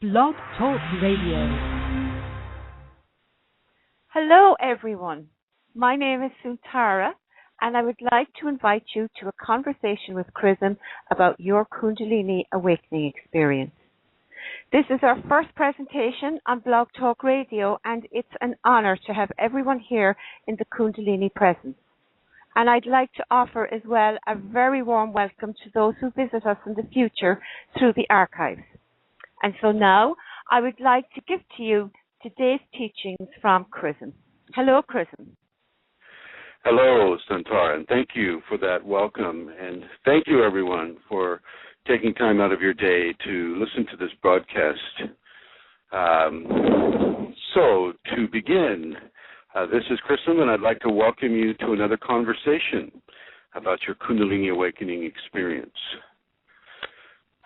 Blog Talk Radio. Hello, everyone. My name is Suntara, and I would like to invite you to a conversation with chrism about your Kundalini awakening experience. This is our first presentation on Blog Talk Radio, and it's an honor to have everyone here in the Kundalini presence. And I'd like to offer as well a very warm welcome to those who visit us in the future through the archives. And so now I would like to give to you today's teachings from chrism. Hello, chrism. Hello, Santara, and thank you for that welcome. And thank you, everyone, for taking time out of your day to listen to this broadcast. So, to begin, this is chrism, and I'd like to welcome you to another conversation about your Kundalini awakening experience.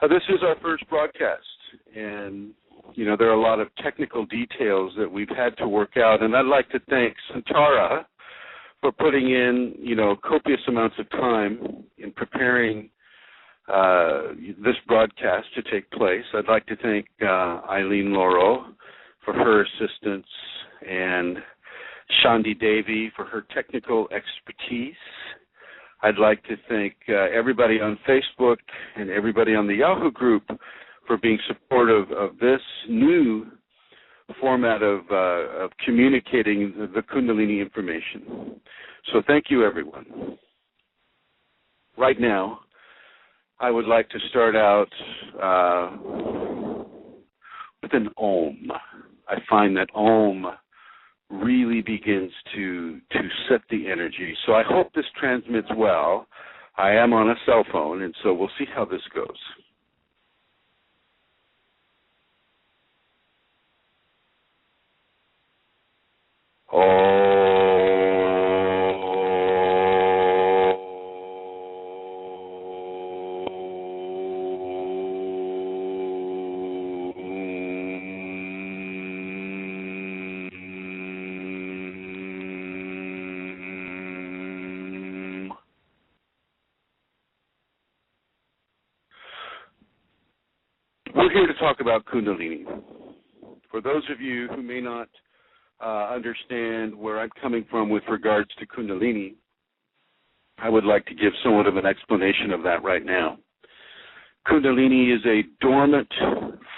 This is our first broadcast, and, you know, there are a lot of technical details that we've had to work out, and I'd like to thank Santara for putting in, you know, copious amounts of time in preparing this broadcast to take place. I'd like to thank Eileen Lauro for her assistance and Shandi Devi for her technical expertise. I'd like to thank everybody on Facebook and everybody on the Yahoo group for being supportive of this new format of communicating the Kundalini information. So thank you, everyone. Right now, I would like to start out with an Om. I find that Om really begins to set the energy. So I hope this transmits well. I am on a cell phone, and so we'll see how this goes. We're here to talk about Kundalini. For those of you who may not understand where I'm coming from with regards to Kundalini, I would like to give somewhat of an explanation of that right now. Kundalini is a dormant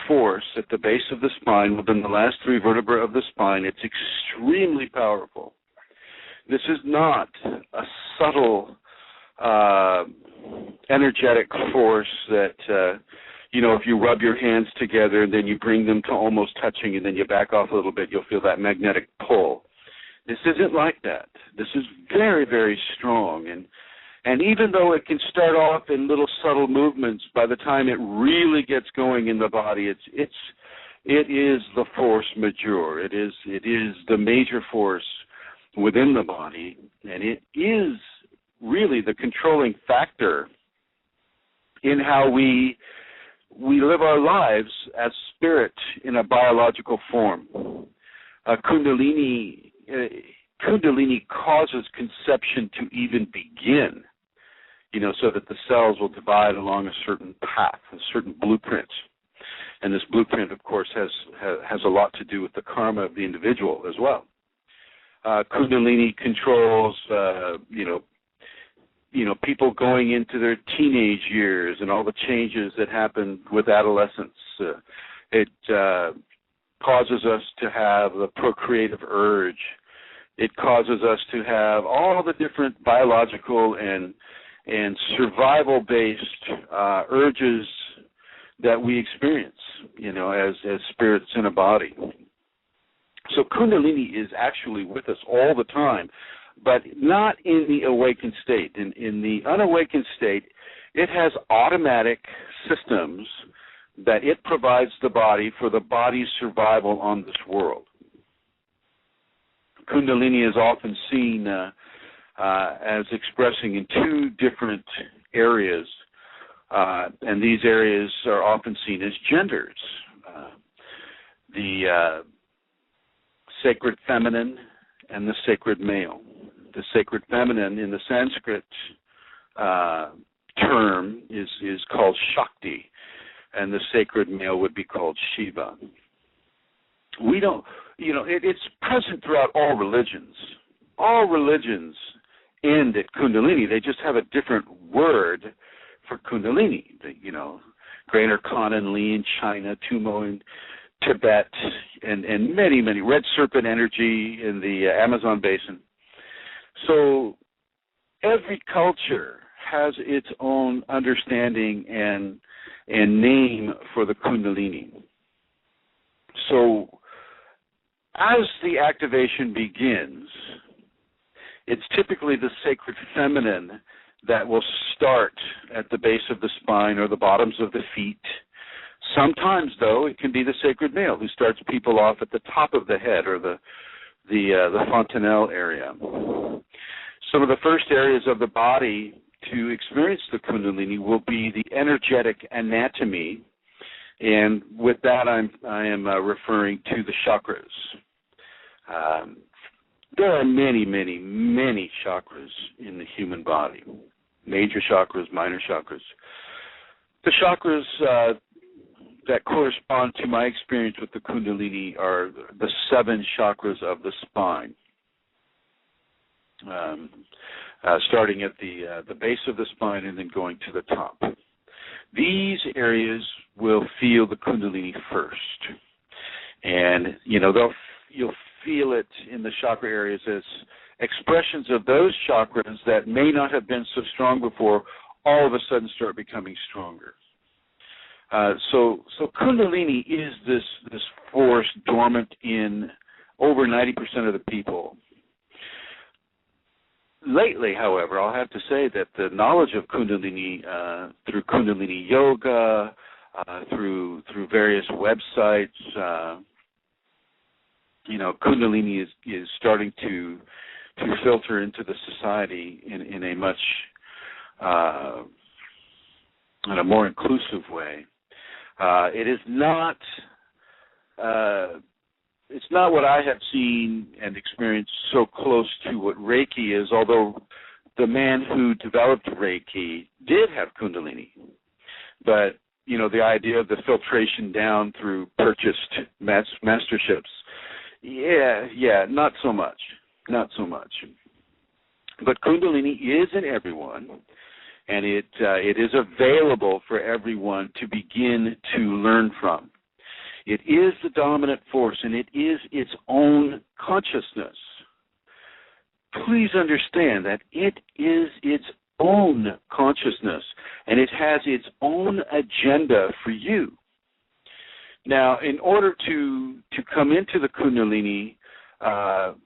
force at the base of the spine, within the last three vertebrae of the spine. It's extremely powerful. This is not a subtle, energetic force that you know, if you rub your hands together and then you bring them to almost touching and then you back off a little bit, you'll feel that magnetic pull. This isn't like that. This is very, very strong. And even though it can start off in little subtle movements, by the time it really gets going in the body, it is the force majeure. It is the major force within the body, and it is really the controlling factor in how we live our lives as spirit in a biological form. Kundalini causes conception to even begin, you know, so that the cells will divide along a certain path, a certain blueprint. And this blueprint, of course, has a lot to do with the karma of the individual as well. Kundalini controls, people going into their teenage years and all the changes that happen with adolescence. It causes us to have the procreative urge. It causes us to have all the different biological and survival-based urges that we experience, you know, as spirits in a body. So Kundalini is actually with us all the time, but not in the awakened state. In the unawakened state, it has automatic systems that it provides the body for the body's survival on this world. Kundalini is often seen as expressing in two different areas, and these areas are often seen as genders. The sacred feminine and the sacred male. The sacred feminine in the Sanskrit term is called Shakti, and the sacred male would be called Shiva. We don't, it's present throughout all religions. All religions end at Kundalini. They just have a different word for Kundalini. Greater Khan Li in China, Tumo in Tibet, and many, many, red serpent energy in the Amazon basin. So every culture has its own understanding and name for the Kundalini. So as the activation begins, it's typically the sacred feminine that will start at the base of the spine or the bottoms of the feet. Sometimes, though, it can be the sacred male who starts people off at the top of the head or the fontanel area. Some of the first areas of the body to experience the Kundalini will be the energetic anatomy, and with that I am referring to the chakras. There are many, many, many chakras in the human body, major chakras, minor chakras. The chakras that correspond to my experience with the Kundalini are the 7 chakras of the spine, starting at the base of the spine and then going to the top. These areas will feel the Kundalini first, and you'll feel it in the chakra areas as expressions of those chakras that may not have been so strong before all of a sudden start becoming stronger. So Kundalini is this force dormant in over 90% of the people. Lately, however, I'll have to say that the knowledge of Kundalini through Kundalini yoga, through various websites, Kundalini is starting to filter into the society in a much in a more inclusive way. It is not. It's not what I have seen and experienced so close to what Reiki is, although the man who developed Reiki did have Kundalini. But, the idea of the filtration down through purchased masterships, not so much. Not so much. But Kundalini is in everyone, and it is available for everyone to begin to learn from. It is the dominant force, and it is its own consciousness. Please understand that it is its own consciousness, and it has its own agenda for you. Now, in order to come into the Kundalini,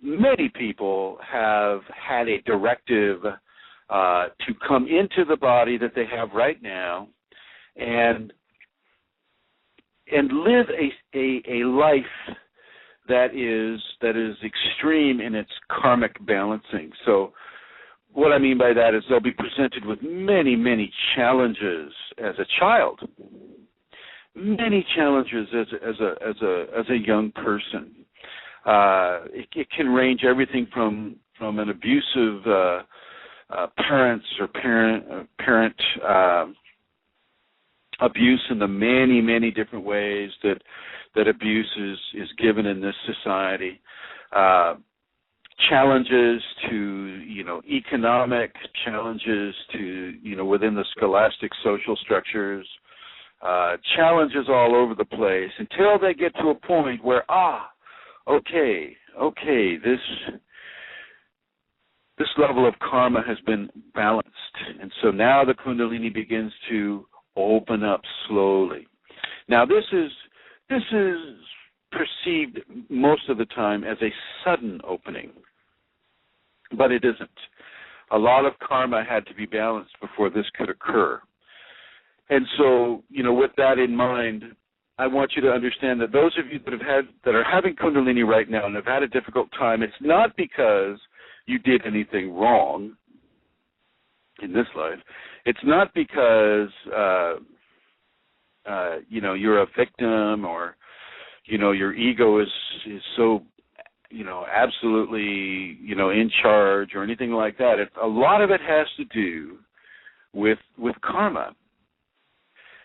many people have had a directive to come into the body that they have right now and live a life that is extreme in its karmic balancing. So what I mean by that is they'll be presented with many, many challenges as a child, many challenges as a young person. It can range everything from an abusive parents or parent abuse in the many, many different ways that abuse is given in this society. Challenges to, economic challenges to, within the scholastic social structures, challenges all over the place until they get to a point where, okay, this level of karma has been balanced. And so now the Kundalini begins to open up slowly. Now this is perceived most of the time as a sudden opening, but it isn't. A lot of karma had to be balanced before this could occur. And so, with that in mind, I want you to understand that those of you that are having Kundalini right now and have had a difficult time, it's not because you did anything wrong in this life. It's not because you're a victim or your ego is so absolutely in charge or anything like that. A lot of it has to do with karma.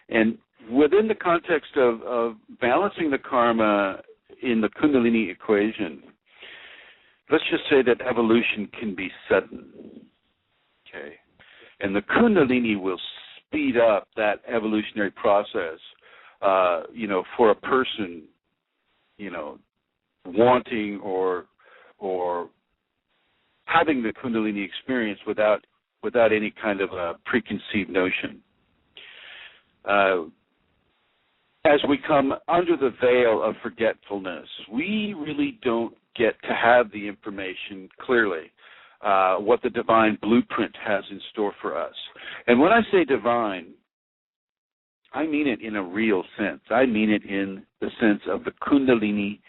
And within the context of balancing the karma in the Kundalini equation, let's just say that evolution can be sudden, okay? And the Kundalini will speed up that evolutionary process, for a person, wanting or having the Kundalini experience without any kind of a preconceived notion. As we come under the veil of forgetfulness, we really don't get to have the information clearly, what the divine blueprint has in store for us. And when I say divine, I mean it in a real sense. I mean it in the sense of the Kundalini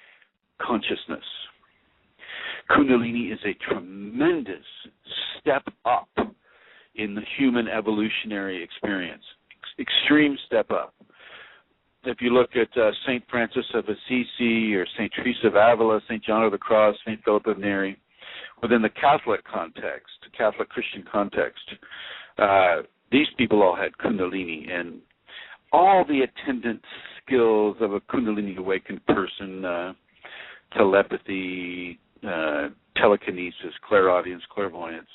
consciousness. Kundalini is a tremendous step up in the human evolutionary experience, extreme step up. If you look at St. Francis of Assisi or St. Teresa of Avila, St. John of the Cross, St. Philip of Neri, within the Catholic context, Catholic Christian context, these people all had Kundalini, and all the attendant skills of a Kundalini awakened person, telepathy, telekinesis, clairaudience, clairvoyance,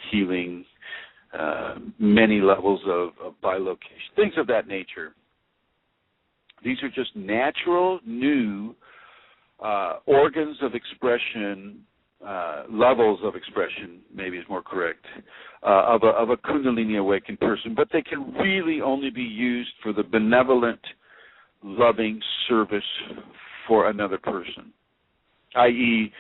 healing, many levels of bilocation, things of that nature. These are just natural, new organs of expression, levels of expression, maybe is more correct, of a Kundalini awakened person, but they can really only be used for the benevolent, loving service for another person, i.e.,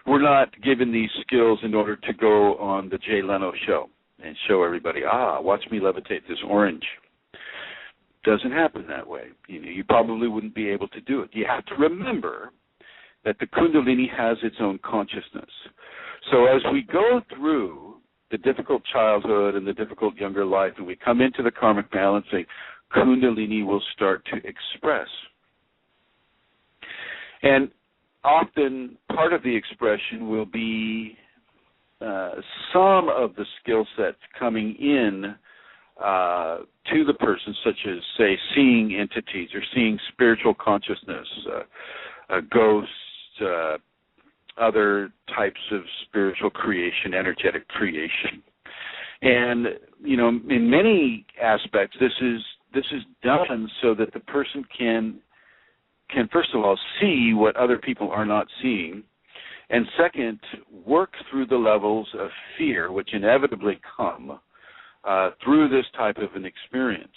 we're not given these skills in order to go on the Jay Leno show and show everybody, watch me levitate this orange. Doesn't happen that way. You probably wouldn't be able to do it. You have to remember that the Kundalini has its own consciousness. So as we go through the difficult childhood and the difficult younger life, and we come into the karmic balancing, Kundalini will start to express. And often part of the expression will be some of the skill sets coming in to the person, such as, say, seeing entities or seeing spiritual consciousness, ghosts, other types of spiritual creation, energetic creation. And, in many aspects, this is done so that the person can first of all see what other people are not seeing, and second, work through the levels of fear which inevitably come through this type of an experience.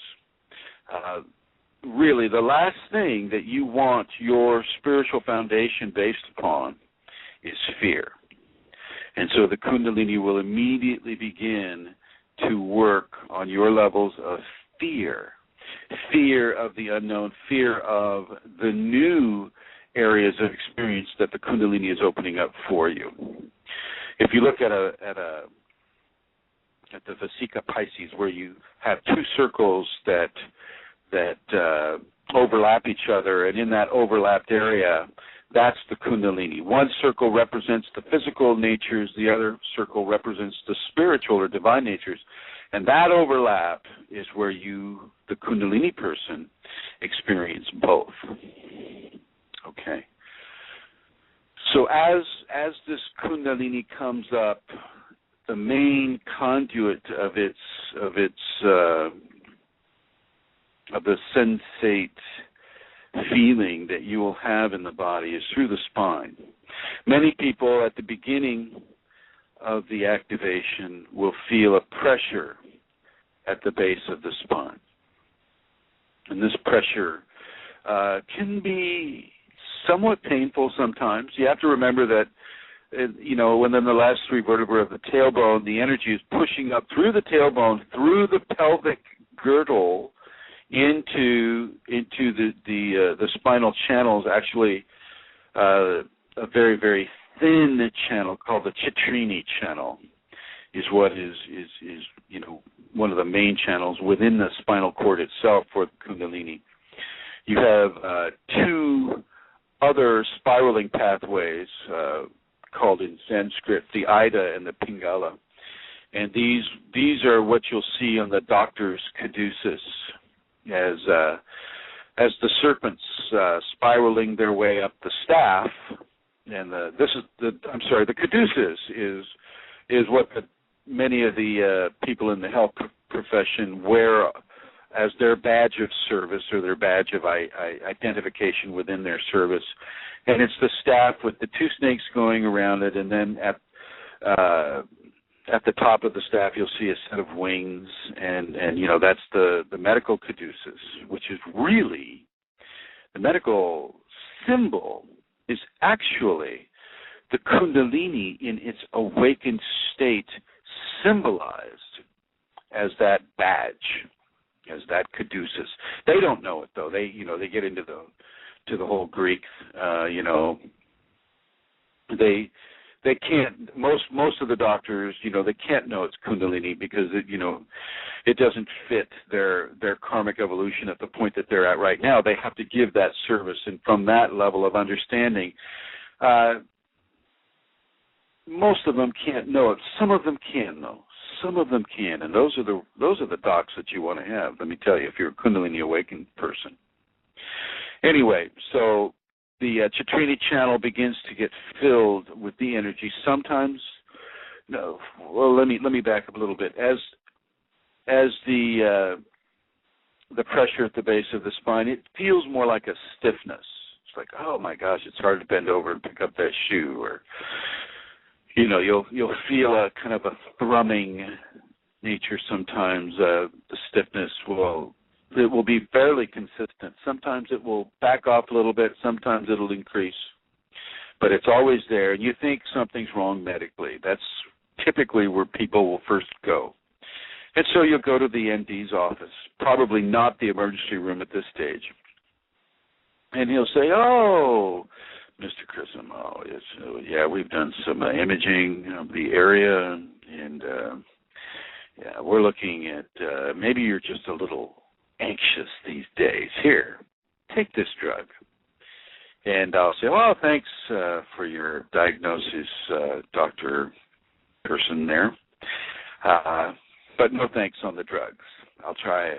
Really, the last thing that you want your spiritual foundation based upon is fear. And so the Kundalini will immediately begin to work on your levels of fear. Fear of the unknown, fear of the new areas of experience that the Kundalini is opening up for you. If you look at the Vesica Pisces, where you have two circles that overlap each other, and in that overlapped area, that's the Kundalini. One circle represents the physical natures, the other circle represents the spiritual or divine natures, and that overlap is where you, the Kundalini person, experience both. Okay. So as this Kundalini comes up, the main conduit of the sensate feeling that you will have in the body is through the spine. Many people at the beginning of the activation will feel a pressure at the base of the spine. And this pressure can be somewhat painful sometimes. You have to remember that within the last three vertebrae of the tailbone, the energy is pushing up through the tailbone, through the pelvic girdle, into the spinal channels. Actually, a very, very thin channel called the Chitrini channel is what is one of the main channels within the spinal cord itself for the Kundalini. You have two other spiraling pathways called in Sanskrit the Ida and the Pingala. And these are what you'll see on the doctor's caduceus. as the serpents spiraling their way up the staff, and the caduceus is what many of the people in the health profession wear as their badge of service or their badge of identification within their service. And it's the staff with the two snakes going around it, and then at the top of the staff you'll see a set of wings, and that's the medical caduceus, which is really the medical symbol is actually the Kundalini in its awakened state, symbolized as that badge, as that caduceus. They don't know it though. They get into the whole Greek. They can't. Most of the doctors, they can't know it's Kundalini because it doesn't fit their karmic evolution at the point that they're at right now. They have to give that service, and from that level of understanding, most of them can't know it. Some of them can know. Some of them can, and those are the docs that you want to have. Let me tell you, if you're a Kundalini awakened person. Anyway, so the Chitrini channel begins to get filled with the energy. Sometimes, let me back up a little bit. As the pressure at the base of the spine, it feels more like a stiffness. It's like, oh my gosh, it's hard to bend over and pick up that shoe, or you'll feel a kind of a thrumming nature sometimes. The stiffness will be fairly consistent. Sometimes it will back off a little bit. Sometimes it'll increase. But it's always there. And you think something's wrong medically. That's typically where people will first go. And so you'll go to the ND's office, probably not the emergency room at this stage. And he'll say, oh, Mr. Chrism, we've done some imaging of the area, and we're looking at maybe you're just a little anxious these days. Here, take this drug. And I'll say, well, thanks for your diagnosis, Dr. Person there, but no thanks on the drugs. I'll try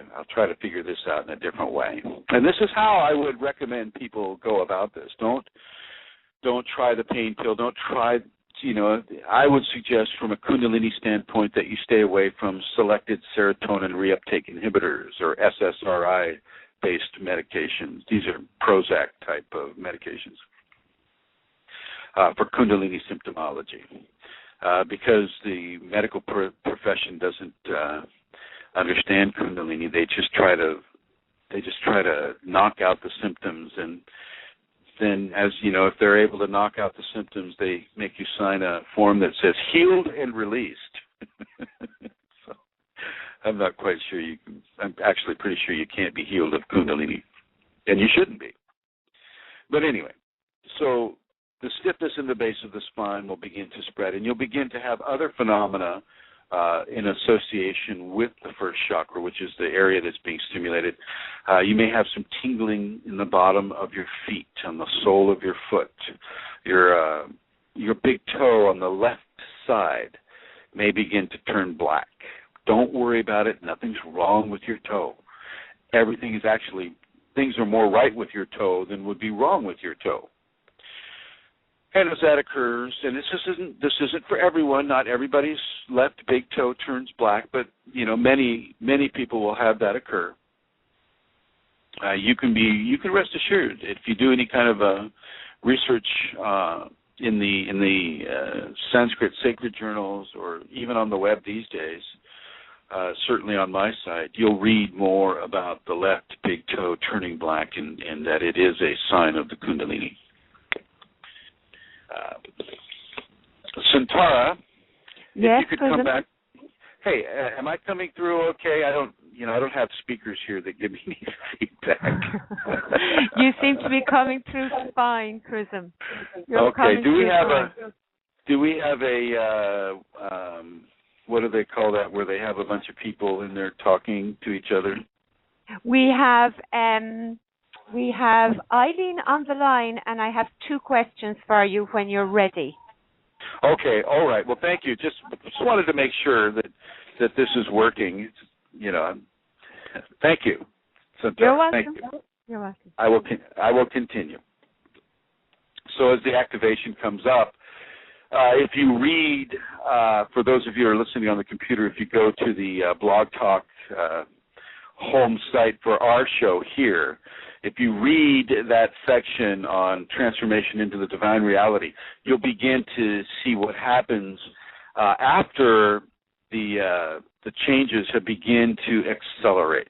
to figure this out in a different way. And this is how I would recommend people go about this. Don't try the pain pill. Don't try, I would suggest from a Kundalini standpoint that you stay away from selected serotonin reuptake inhibitors or SSRI-based medications. These are Prozac type of medications for Kundalini symptomology, because the medical profession doesn't understand Kundalini. They just try to knock out the symptoms, and then, as you know, if they're able to knock out the symptoms, they make you sign a form that says healed and released. So I'm not quite sure you can. I'm actually pretty sure you can't be healed of Kundalini, and you shouldn't be. But anyway, so the stiffness in the base of the spine will begin to spread, and you'll begin to have other phenomena in association with the first chakra, which is the area that's being stimulated. You may have some tingling in the bottom of your feet, on the sole of your foot. Your big toe on the left side may begin to turn black. Don't worry about it. Nothing's wrong with your toe. Everything is actually, things are more right with your toe than would be wrong with your toe. And as that occurs, and this isn't for everyone. Not everybody's left big toe turns black, but many people will have that occur. You can rest assured if you do any kind of research in the Sanskrit sacred journals, or even on the web these days. Certainly on my site, you'll read more about the left big toe turning black, and that it is a sign of the Kundalini. Santara, yes, if you could come back. Hey, am I coming through okay? I don't have speakers here that give me any feedback. You seem to be coming through fine, chrism. Okay. Do we have a what do they call that, where they have a bunch of people in there talking to each other? We have Eileen on the line, and I have 2 questions for you when you're ready. Okay, all right. Well, thank you. Just wanted to make sure that this is working. Thank you. You're welcome. Thank you. You're welcome. I will continue. So as the activation comes up, if you read, for those of you who are listening on the computer, if you go to the Blog Talk home site for our show here, if you read that section on transformation into the divine reality, you'll begin to see what happens after the changes have begun to accelerate.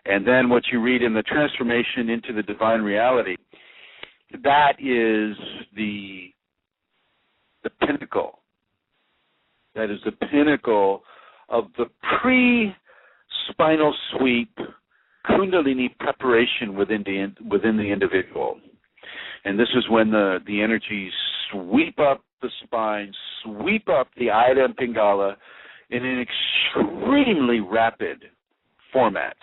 And then what you read in the transformation into the divine reality, that is the pinnacle. That is the pinnacle of the pre-spinal sweep Kundalini preparation within the individual. And this is when the energies sweep up the spine, sweep up the Ida and Pingala in an extremely rapid format,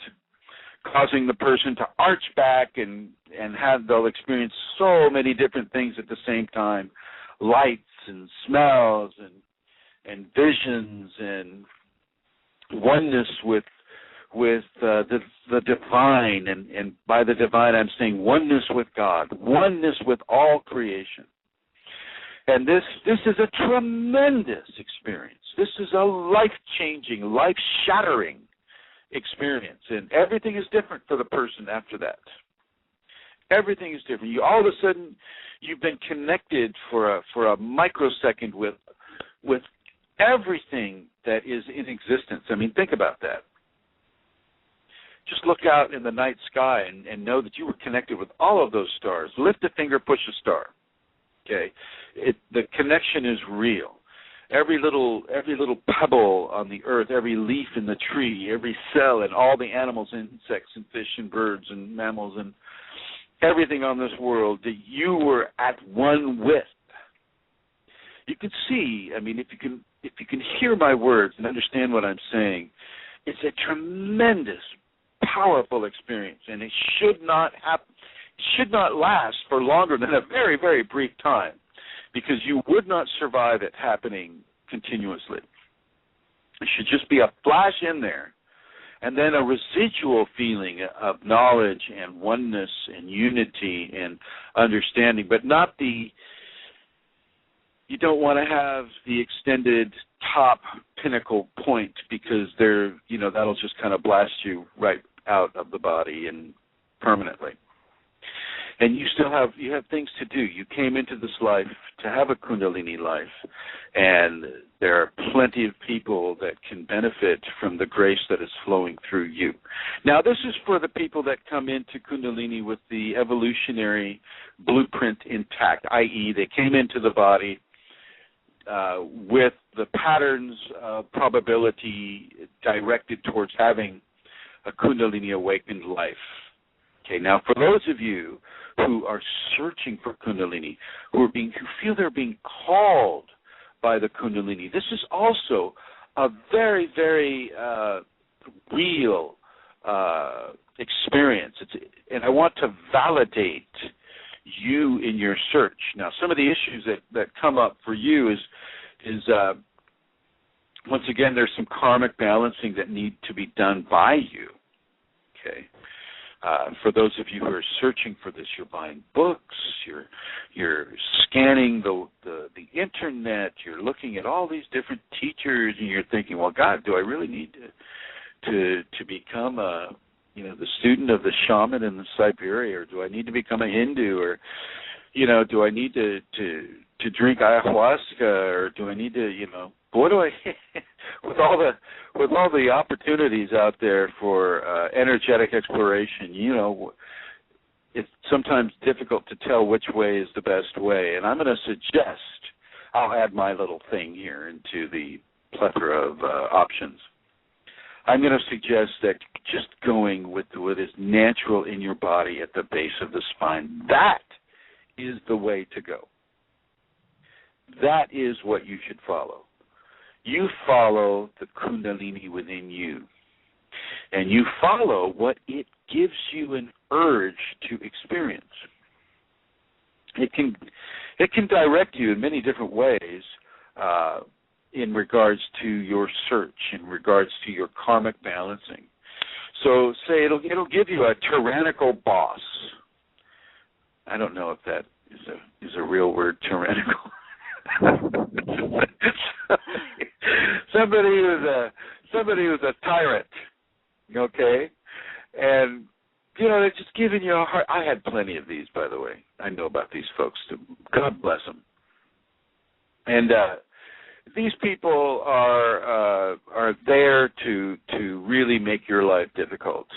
causing the person to arch back and they'll experience so many different things at the same time, lights and smells and visions and oneness with the divine, and by the divine I'm saying oneness with God, oneness with all creation. And this is a tremendous experience. This is a life-changing, life-shattering experience, and everything is different for the person after that. Everything is different. All of a sudden, you've been connected for a microsecond with everything that is in existence. I mean, think about that. Just look out in the night sky and know that you were connected with all of those stars. Lift a finger, push a star. Okay, the connection is real. Every little pebble on the earth, every leaf in the tree, every cell, and all the animals, insects, and fish, and birds, and mammals, and everything on this world that you were at one with. You can see. I mean, if you can hear my words and understand what I'm saying, it's a tremendous, powerful experience, and it should not last for longer than a very, very brief time, because you would not survive it happening continuously. It should just be a flash in there, and then a residual feeling of knowledge and oneness and unity and understanding, but not you don't want to have the extended top pinnacle point, because that'll just kind of blast you right out of the body and permanently. And you have things to do. You came into this life to have a Kundalini life, and there are plenty of people that can benefit from the grace that is flowing through you. Now, this is for the people that come into Kundalini with the evolutionary blueprint intact, i.e., they came into the body with the patterns of probability directed towards having a Kundalini awakened life. Okay, now for those of you who are searching for Kundalini, who feel they're being called by the Kundalini, this is also a very, very real experience. And I want to validate you in your search. Now, some of the issues that come up for you is once again, there's some karmic balancing that need to be done by you. Okay. For those of you who are searching for this, you're buying books, you're scanning the internet, you're looking at all these different teachers, and you're thinking, well, God, do I really need to become the student of the shaman in Siberia, or do I need to become a Hindu, or do I need to drink ayahuasca, or do I need to what do I with all the opportunities out there for energetic exploration, it's sometimes difficult to tell which way is the best way. And I'm going to suggest, I'll add my little thing here into the plethora of options. I'm going to suggest that just going with what is natural in your body at the base of the spine, that is the way to go. That is what you should follow. You follow the Kundalini within you, and you follow what it gives you an urge to experience. It can direct you in many different ways in regards to your search, in regards to your karmic balancing. So say it'll give you a tyrannical boss. I don't know if that is a real word, tyrannical. somebody who's a tyrant, okay? And they're just giving you a hard. I had plenty of these, by the way. I know about these folks too. God bless them. And these people are there to really make your life difficult.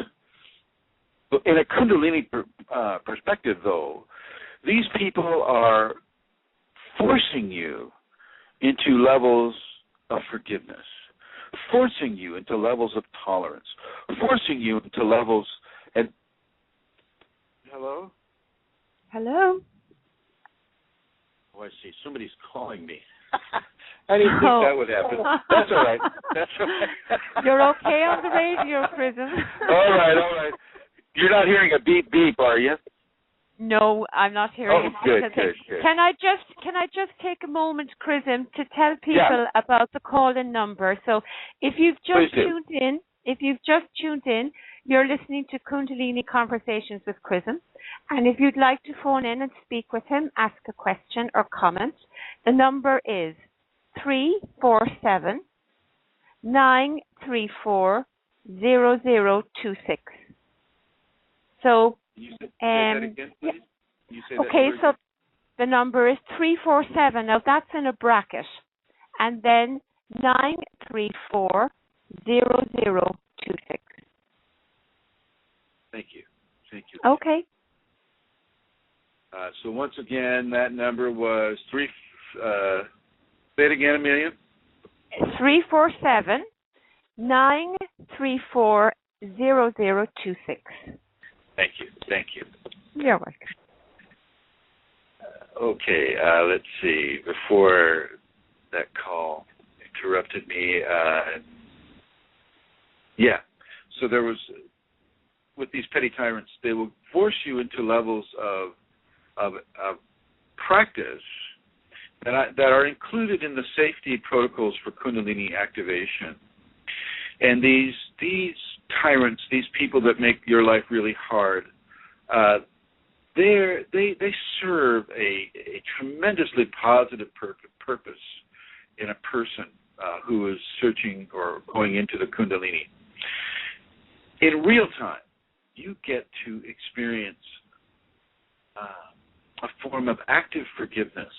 But in a Kundalini perspective, though, these people are forcing you into levels of forgiveness, forcing you into levels of tolerance, forcing you into levels. And hello? Hello? Oh, I see. Somebody's calling me. I didn't think that would happen. That's all right. That's all right. You're okay on the radio, Chrism. All right. You're not hearing a beep beep, are you? No, I'm not hearing it. Good. Can I just take a moment, Chrism, to tell people about the call-in number? So if you've just tuned in, you're listening to Kundalini Conversations with Chrism. And if you'd like to phone in and speak with him, ask a question or comment, the number is 347-934-0026. So, you say that again, please? Okay, so the number is 347. Now that's in a bracket, and then 934-0026. Thank you. Okay. So once again, that number was say it again, Amelia. 347-934-0026. Thank you. You're welcome. Okay, let's see. Before that call interrupted me, so there was, with these petty tyrants, they will force you into levels of practice that are included in the safety protocols for Kundalini activation. And these tyrants, these people that make your life really hard, they serve a tremendously positive purpose in a person who is searching or going into the Kundalini. In real time, you get to experience a form of active forgiveness.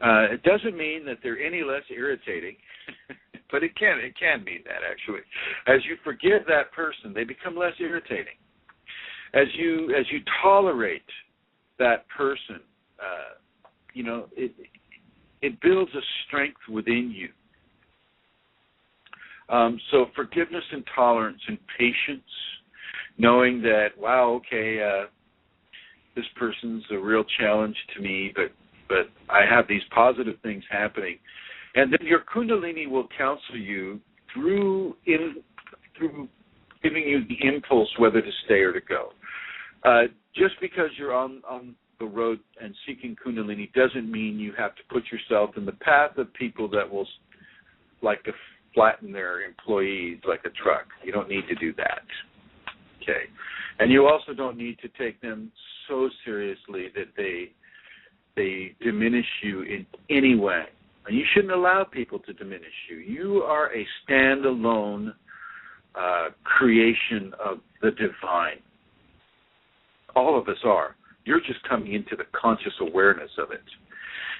It doesn't mean that they're any less irritating, but it can mean that, actually. As you forgive that person, they become less irritating. As you tolerate that person, it builds a strength within you. So forgiveness and tolerance and patience, knowing that, this person's a real challenge to me, but I have these positive things happening. And then your Kundalini will counsel you through giving you the impulse whether to stay or to go. Just because you're on the road and seeking Kundalini doesn't mean you have to put yourself in the path of people that will like to flatten their employees like a truck. You don't need to do that. Okay. And you also don't need to take them so seriously that they diminish you in any way. And you shouldn't allow people to diminish you. You are a standalone creation of the divine. All of us are. You're just coming into the conscious awareness of it.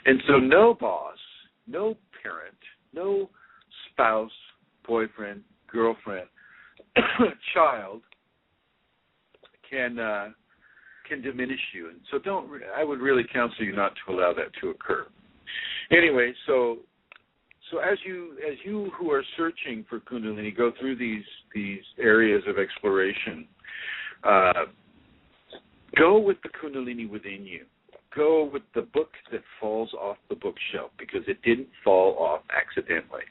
And so no boss, no parent, no spouse, boyfriend, girlfriend, child can diminish you. And so I would really counsel you not to allow that to occur. Anyway, so as you who are searching for Kundalini go through these areas of exploration, go with the Kundalini within you. Go with the book that falls off the bookshelf, because it didn't fall off accidentally.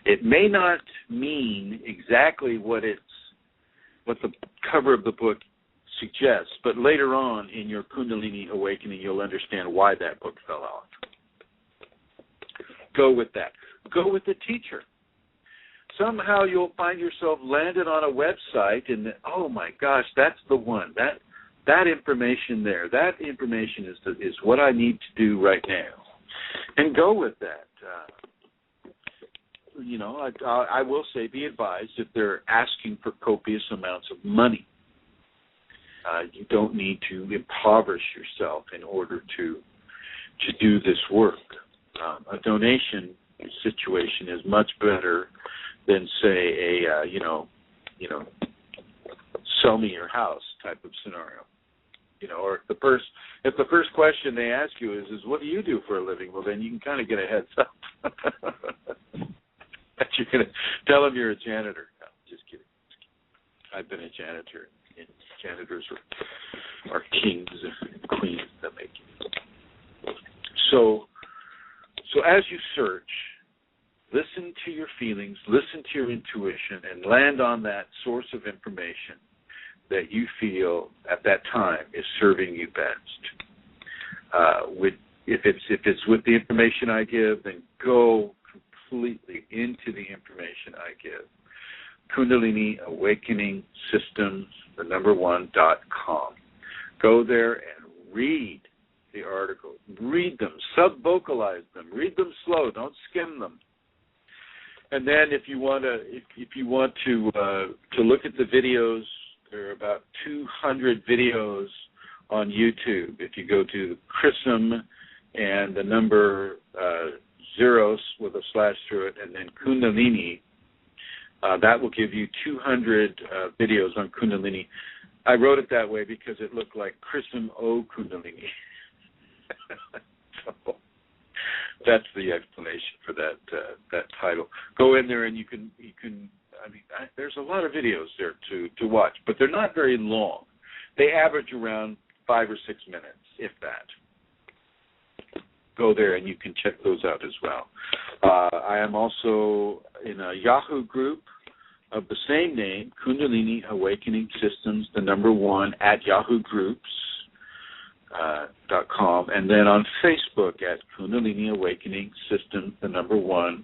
It may not mean exactly what the cover of the book suggests, but later on in your Kundalini awakening, you'll understand why that book fell off. Go with that. Go with the teacher. somehow you'll find yourself landed on a website, and oh my gosh, that's the one. That information there, that information is what I need to do right now, and go with that. I will say, be advised if they're asking for copious amounts of money. You don't need to impoverish yourself in order to do this work. A donation situation is much better than, say, a sell me your house type of scenario. Or if the first question they ask you is what do you do for a living? Well, then you can kind of get a heads up that you're going to tell them you're a janitor. No, just kidding. I've been a janitor, and janitors are kings and queens that make it. So as you search, listen to your feelings, listen to your intuition, and land on that source of information that you feel at that time is serving you best. If it's with the information I give, then go completely into the information I give. Kundalini Awakening Systems, #1.com. Go there and read the articles. Read them, sub-vocalize them, read them slow, don't skim them. And then if you want to look at the videos, there are about 200 videos on YouTube. If you go to chrism and the number 0 with a slash through it, and then Kundalini, that will give you 200 videos on Kundalini. I wrote it that way because it looked like chrism o Kundalini. So that's the explanation for that title. Go in there and you can. There's a lot of videos there to watch, but they're not very long. They average around 5 or 6 minutes, if that. Go there and you can check those out as well. I am also in a Yahoo group of the same name, Kundalini Awakening Systems, #1 at Yahoo Groups. .com, and then on Facebook at Kundalini Awakening Systems, #1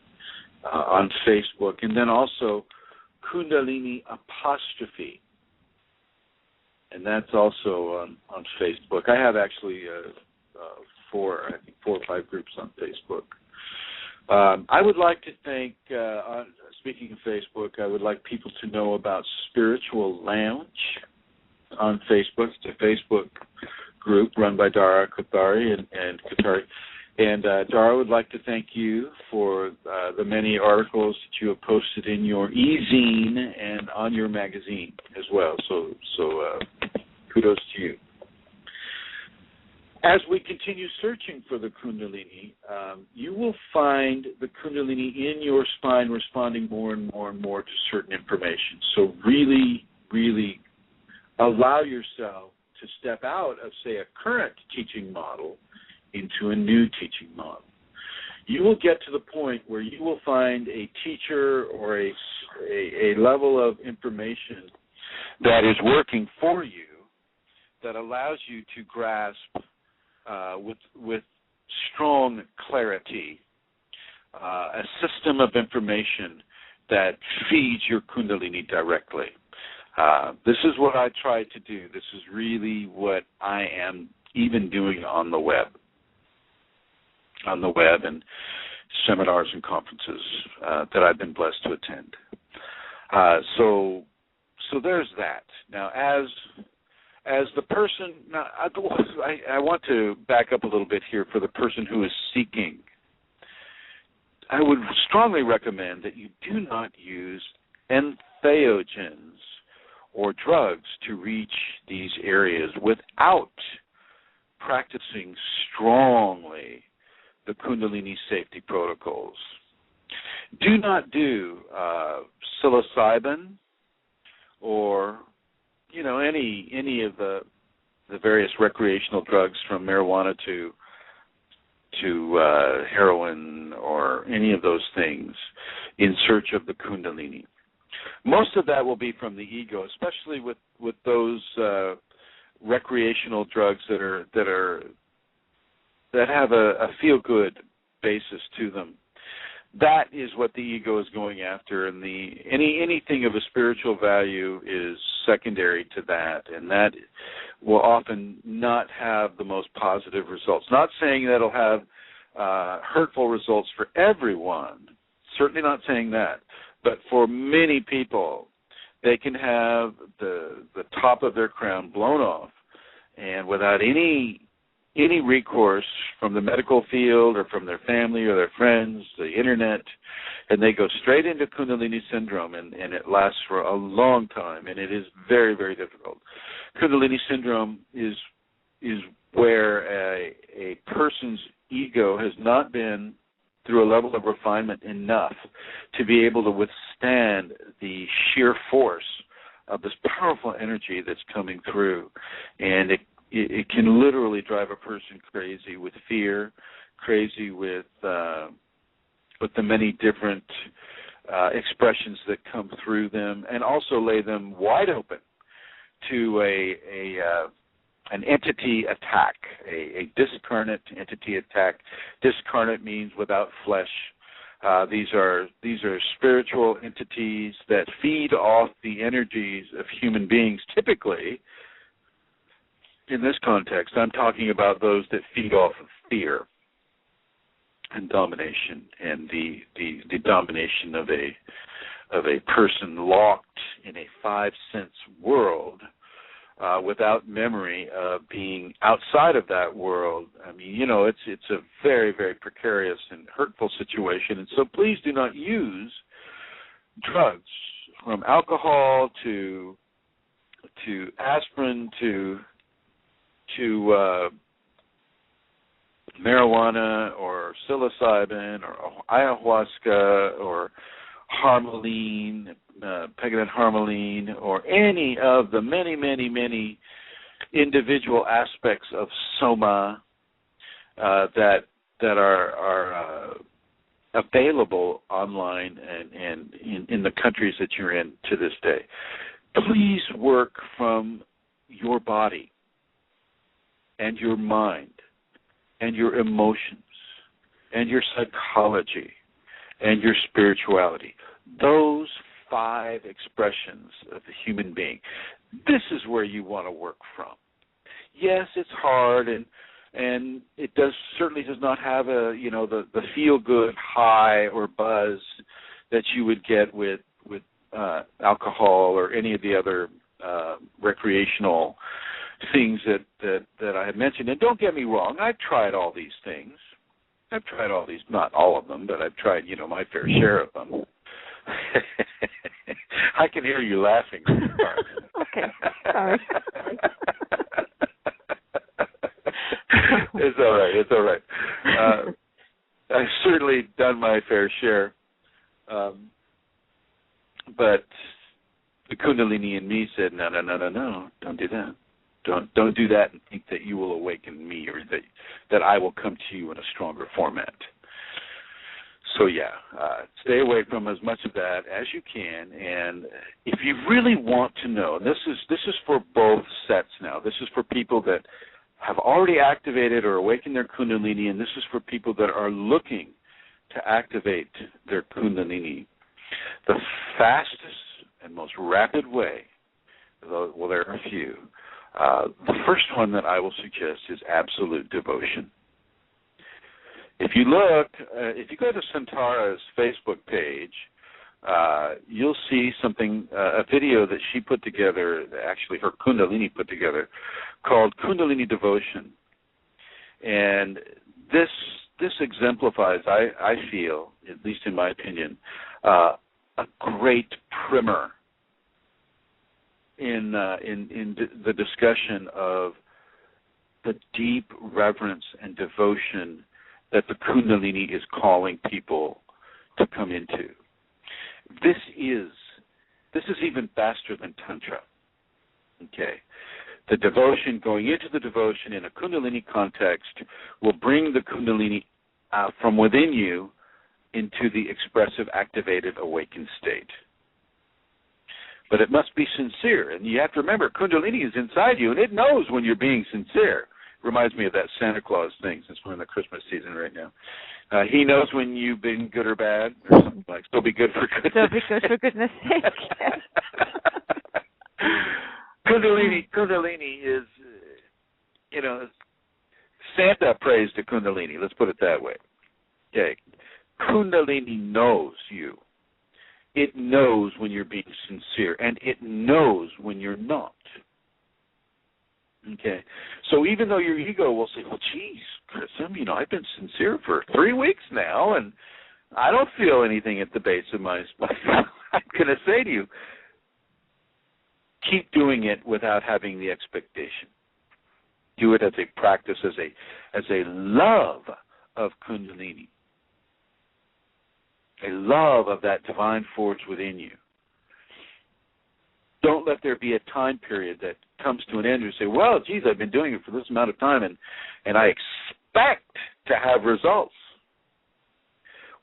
on Facebook, and then also Kundalini Apostrophe, and that's also on Facebook. I have actually 4 or 5 groups on Facebook. I would like to thank, speaking of Facebook, I would like people to know about Spiritual Lounge on Facebook. It's a Facebook group run by Dara Katari and Katari. And Dara would like to thank you for the many articles that you have posted in your e-zine and on your magazine as well. So kudos to you. As we continue searching for the Kundalini, you will find the Kundalini in your spine responding more and more and more to certain information. So really, really allow yourself to step out of, say, a current teaching model into a new teaching model. You will get to the point where you will find a teacher or a level of information that is working for you that allows you to grasp with strong clarity a system of information that feeds your Kundalini directly. This is what I try to do. This is really what I am even doing on the web and seminars and conferences that I've been blessed to attend. So there's that. Now, as the person, now I want to back up a little bit here for the person who is seeking. I would strongly recommend that you do not use entheogens or drugs to reach these areas without practicing strongly the Kundalini safety protocols. Do not do psilocybin or any of the various recreational drugs from marijuana to heroin or any of those things in search of the Kundalini. Most of that will be from the ego, especially with those recreational drugs that have a feel-good basis to them. that is what the ego is going after, and anything of a spiritual value is secondary to that, and that will often not have the most positive results. Not saying that it'll have hurtful results for everyone, certainly not saying that, but for many people, they can have the top of their crown blown off, and without any recourse from the medical field or from their family or their friends, the internet, and they go straight into Kundalini syndrome, and it lasts for a long time, and it is very, very difficult. Kundalini syndrome is where a person's ego has not been through a level of refinement enough to be able to withstand the sheer force of this powerful energy that's coming through, and it can literally drive a person crazy with fear, crazy with the many different expressions that come through them, and also lay them wide open to an entity attack, a discarnate entity attack. Discarnate means without flesh. These are spiritual entities that feed off the energies of human beings. Typically, in this context, I'm talking about those that feed off of fear and domination, and the domination of a person locked in a five-sense world without memory of being outside of that world. I mean, it's a very, very precarious and hurtful situation, and so please do not use drugs, from alcohol to aspirin to marijuana or psilocybin or ayahuasca or harmaline, pegadent harmaline, or any of the many, many, many individual aspects of soma that are available online and in the countries that you're in to this day. Please work from your body and your mind and your emotions and your psychology and your spirituality. Those 5 expressions of the human being. This is where you want to work from. Yes, it's hard, and it certainly does not have the feel good high or buzz that you would get with alcohol or any of the other recreational things that I have mentioned. And don't get me wrong, I've tried all these things. I've tried all these, not all of them, but I've tried, my fair share of them. I can hear you laughing. Okay, sorry. It's all right. I've certainly done my fair share, but the Kundalini in me said, no, don't do that. Don't do that and think that you will awaken me or that I will come to you in a stronger format. So stay away from as much of that as you can. And if you really want to know, this is for both sets now. This is for people that have already activated or awakened their Kundalini, and this is for people that are looking to activate their Kundalini. The fastest and most rapid way, well, there are a few. The first one that I will suggest is absolute devotion. If you go to Santara's Facebook page, you'll see a video that she put together, actually her Kundalini put together, called Kundalini Devotion. And this exemplifies, I feel, at least in my opinion, a great primer in the discussion of the deep reverence and devotion that the Kundalini is calling people to come into. This is even faster than Tantra. Okay. The devotion, going into the devotion in a Kundalini context, will bring the Kundalini from within you into the expressive, activated, awakened state. But it must be sincere, and you have to remember, Kundalini is inside you, and it knows when you're being sincere. Reminds me of that Santa Claus thing, since we're in the Christmas season right now. He knows when you've been good or bad, or something like. So be good for goodness. So be good for goodness sake. Kundalini is, Santa prays to Kundalini. Let's put it that way. Okay, Kundalini knows you. It knows when you're being sincere, and it knows when you're not. Okay, so even though your ego will say, well, geez, chrism, I've been sincere for 3 weeks now, and I don't feel anything at the base of my spine. I'm going to say to you, keep doing it without having the expectation. Do it as a practice, as a love of Kundalini, a love of that divine force within you. Don't let there be a time period that comes to an end and you say, well, geez, I've been doing it for this amount of time, and I expect to have results.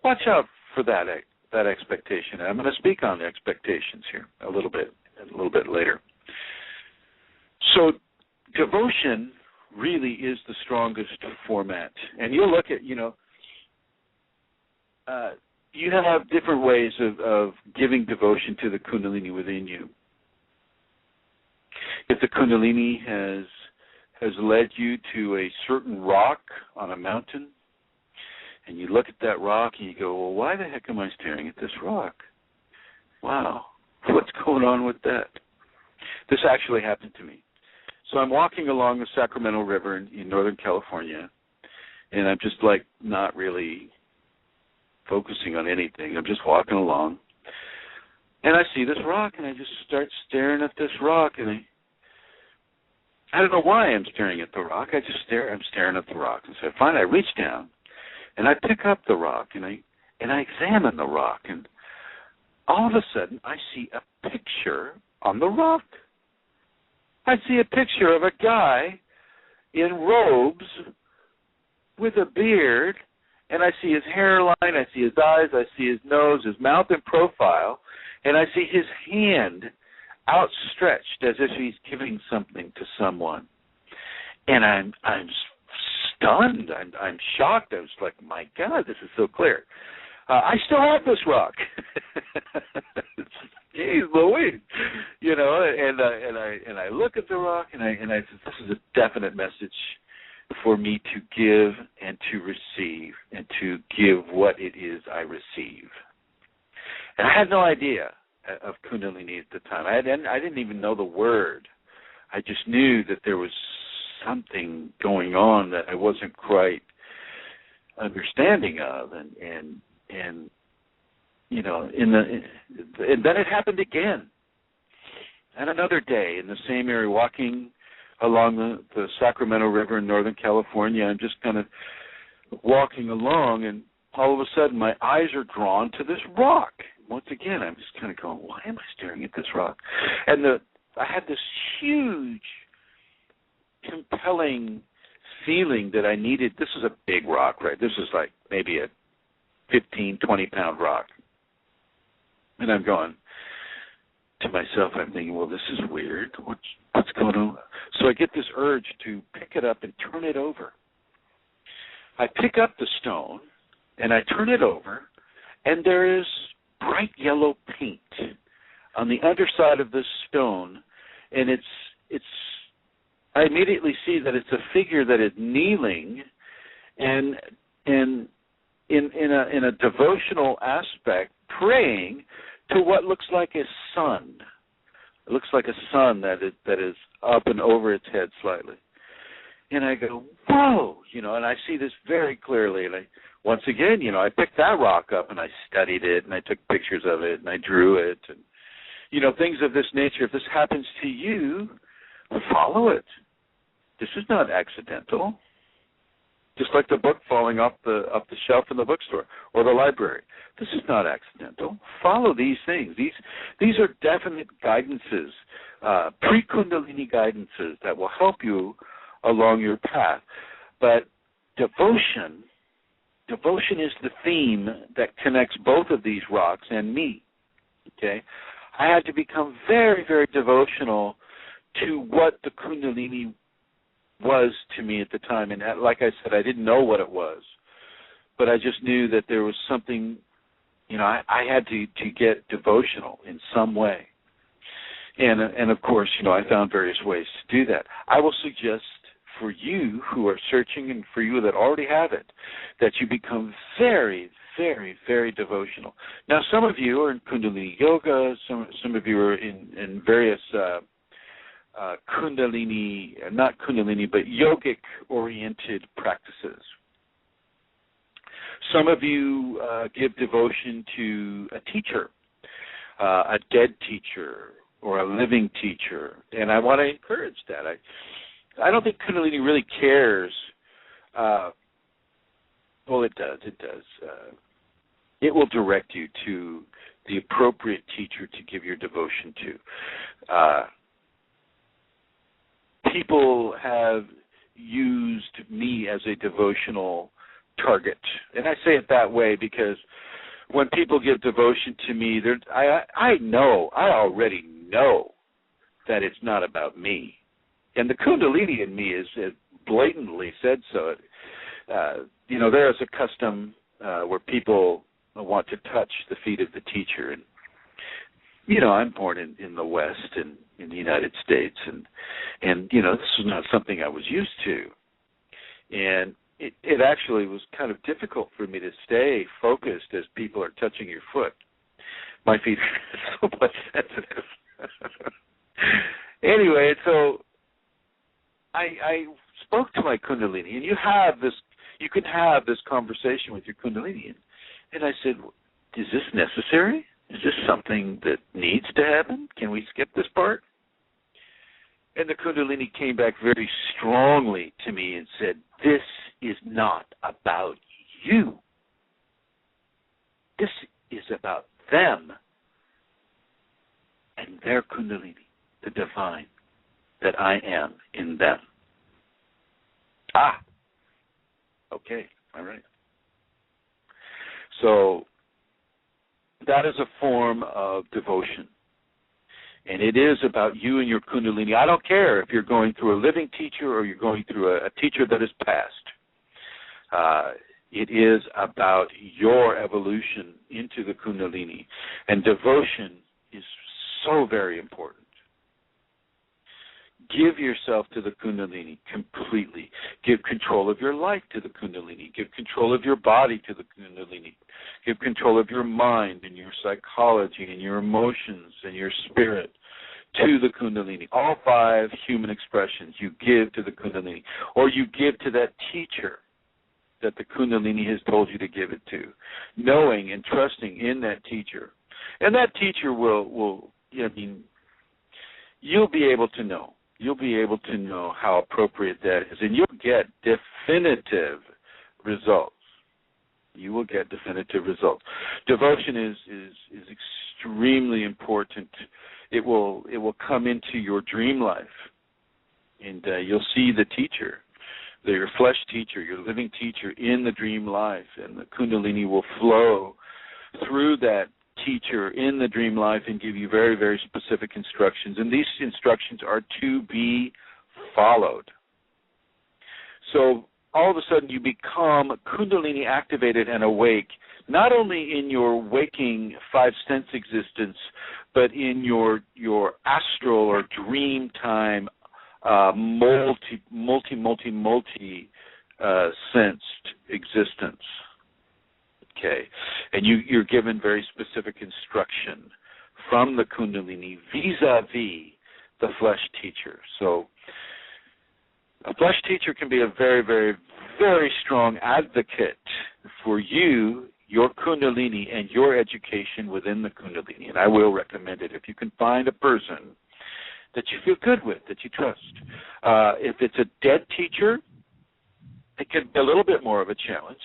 Watch out for that expectation. I'm going to speak on the expectations here a little bit later. So devotion really is the strongest format. And you'll look at, you have different ways of giving devotion to the Kundalini within you. If the Kundalini has led you to a certain rock on a mountain, and you look at that rock and you go, well, why the heck am I staring at this rock? Wow, what's going on with that? This actually happened to me. So I'm walking along the Sacramento River in Northern California, and I'm just not really focusing on anything. I'm just walking along, and I see this rock, and I just start staring at this rock, and I don't know why I'm staring at the rock. I'm staring at the rock, and so finally I reach down, and I pick up the rock, and I examine the rock, and all of a sudden I see a picture on the rock. I see a picture of a guy in robes with a beard, and I see his hairline, I see his eyes, I see his nose, his mouth in profile, and I see his hand outstretched as if he's giving something to someone. And I'm stunned. I'm shocked. I was like, my God, this is so clear. I still have this rock. Jeez Louise, and I look at the rock and I said, this is a definite message for me to give and to receive and to give what it is I receive. And I had no idea of Kundalini at the time. I didn't even know the word. I just knew that there was something going on that I wasn't quite understanding of, and then it happened again. And another day in the same area, walking along the Sacramento River in Northern California, I'm just kind of walking along, and all of a sudden my eyes are drawn to this rock. Once again, I'm just kind of going, why am I staring at this rock? And I had this huge, compelling feeling that I needed. This is a big rock, right? This is like maybe a 15, 20-pound rock. And I'm going to myself, I'm thinking, well, this is weird. What's going on? So I get this urge to pick it up and turn it over. I pick up the stone, and I turn it over, and there is bright yellow paint on the underside of this stone, and I immediately see that it's a figure that is kneeling, and in a devotional aspect, praying to what looks like a sun. It looks like a sun that is up and over its head slightly. And I go, whoa, and I see this very clearly. And once again, I picked that rock up and I studied it and I took pictures of it and I drew it and, things of this nature. If this happens to you, follow it. This is not accidental. Just like the book falling off the shelf in the bookstore or the library. This is not accidental. Follow these things. These are definite guidances, pre-Kundalini guidances that will help you along your path. But devotion is the theme that connects both of these rocks and me. Okay? I had to become very, very devotional to what the Kundalini was to me at the time. And like I said, I didn't know what it was. but I just knew that there was something, I had to get devotional in some way. And of course, I found various ways to do that. I will suggest for you who are searching and for you that already have it, that you become very, very, very devotional. Now, some of you are in Kundalini Yoga, some of you are in various Kundalini, not Kundalini, but yogic-oriented practices. Some of you give devotion to a teacher, a dead teacher, or a living teacher, and I want to encourage that. I don't think Kundalini really cares. Well, it does. It does. It will direct you to the appropriate teacher to give your devotion to. People have used me as a devotional target, and I say it that way because when people give devotion to me, I already know that it's not about me. And the Kundalini in me is blatantly said so. There is a custom where people want to touch the feet of the teacher. And, I'm born in the West and in the United States. And this was not something I was used to. And it actually was kind of difficult for me to stay focused as people are touching your foot. My feet are so much sensitive. Anyway, so I spoke to my Kundalini, and you can have this conversation with your Kundalini. And I said, is this necessary? Is this something that needs to happen? Can we skip this part? And the Kundalini came back very strongly to me and said, this is not about you. This is about them and their Kundalini, the divine that I am in them. Okay, all right. So that is a form of devotion. And it is about you and your Kundalini. I don't care if you're going through a living teacher or you're going through a teacher that is past. It is about your evolution into the Kundalini. And devotion is so very important. Give yourself to the Kundalini completely. Give control of your life to the Kundalini. Give control of your body to the Kundalini. Give control of your mind and your psychology and your emotions and your spirit to the Kundalini. All 5 human expressions you give to the Kundalini, or you give to that teacher that the Kundalini has told you to give it to, knowing and trusting in that teacher. And that teacher will you'll be able to know. You'll be able to know how appropriate that is, and you'll get definitive results. You will get definitive results. Devotion is extremely important. It will come into your dream life, and you'll see the teacher, your flesh teacher, your living teacher in the dream life, and the Kundalini will flow through that teacher in the dream life and give you very, very specific instructions. And these instructions are to be followed. So all of a sudden you become Kundalini activated and awake, not only in your waking 5-sense existence, but in your astral or dream time multi sensed existence. Okay, and you're given very specific instruction from the Kundalini vis-a-vis the flesh teacher. So a flesh teacher can be a very, very, very strong advocate for you, your Kundalini, and your education within the Kundalini. And I will recommend it if you can find a person that you feel good with, that you trust. If it's a dead teacher, it can be a little bit more of a challenge.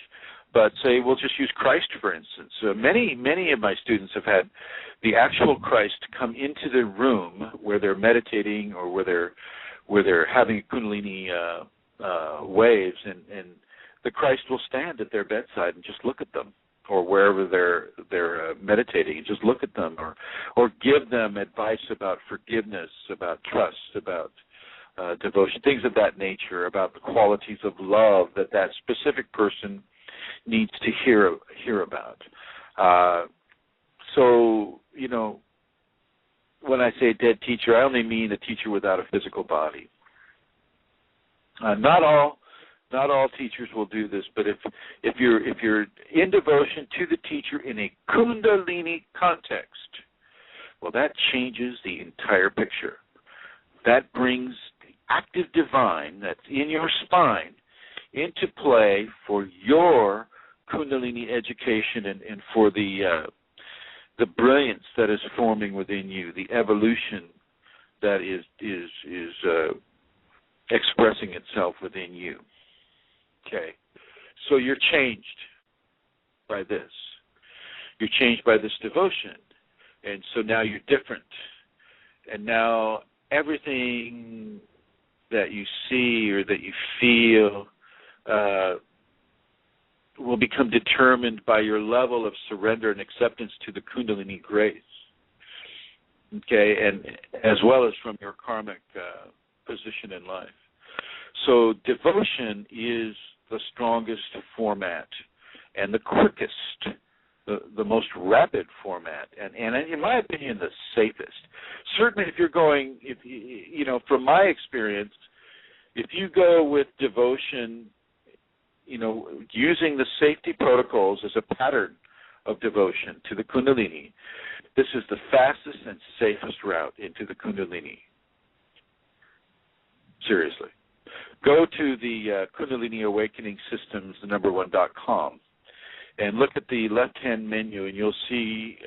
But say we'll just use Christ, for instance. Many of my students have had the actual Christ come into the room where they're meditating or where they're having Kundalini waves, and the Christ will stand at their bedside and just look at them, or wherever they're meditating, and just look at them, or give them advice about forgiveness, about trust, about devotion, things of that nature, about the qualities of love that specific person needs to hear about. So, you know, when I say dead teacher, I only mean a teacher without a physical body. Not all teachers will do this, but if you're in devotion to the teacher in a Kundalini context, well, that changes the entire picture. That brings the active divine that's in your spine into play for your Kundalini education and for the brilliance that is forming within you, the evolution that is expressing itself within you. Okay, so you're changed by this. You're changed by this devotion, and so now you're different. And now everything that you see or that you feel will become determined by your level of surrender and acceptance to the Kundalini grace. Okay, and as well as from your karmic position in life. So devotion is the strongest format and the quickest, the most rapid format, and in my opinion, the safest. Certainly if you're going, you know, from my experience, if you go with devotion, you know, using the safety protocols as a pattern of devotion to the Kundalini, this is the fastest and safest route into the Kundalini. Seriously. Go to the Kundalini Awakening Systems, #1.com, and look at the left-hand menu, and you'll see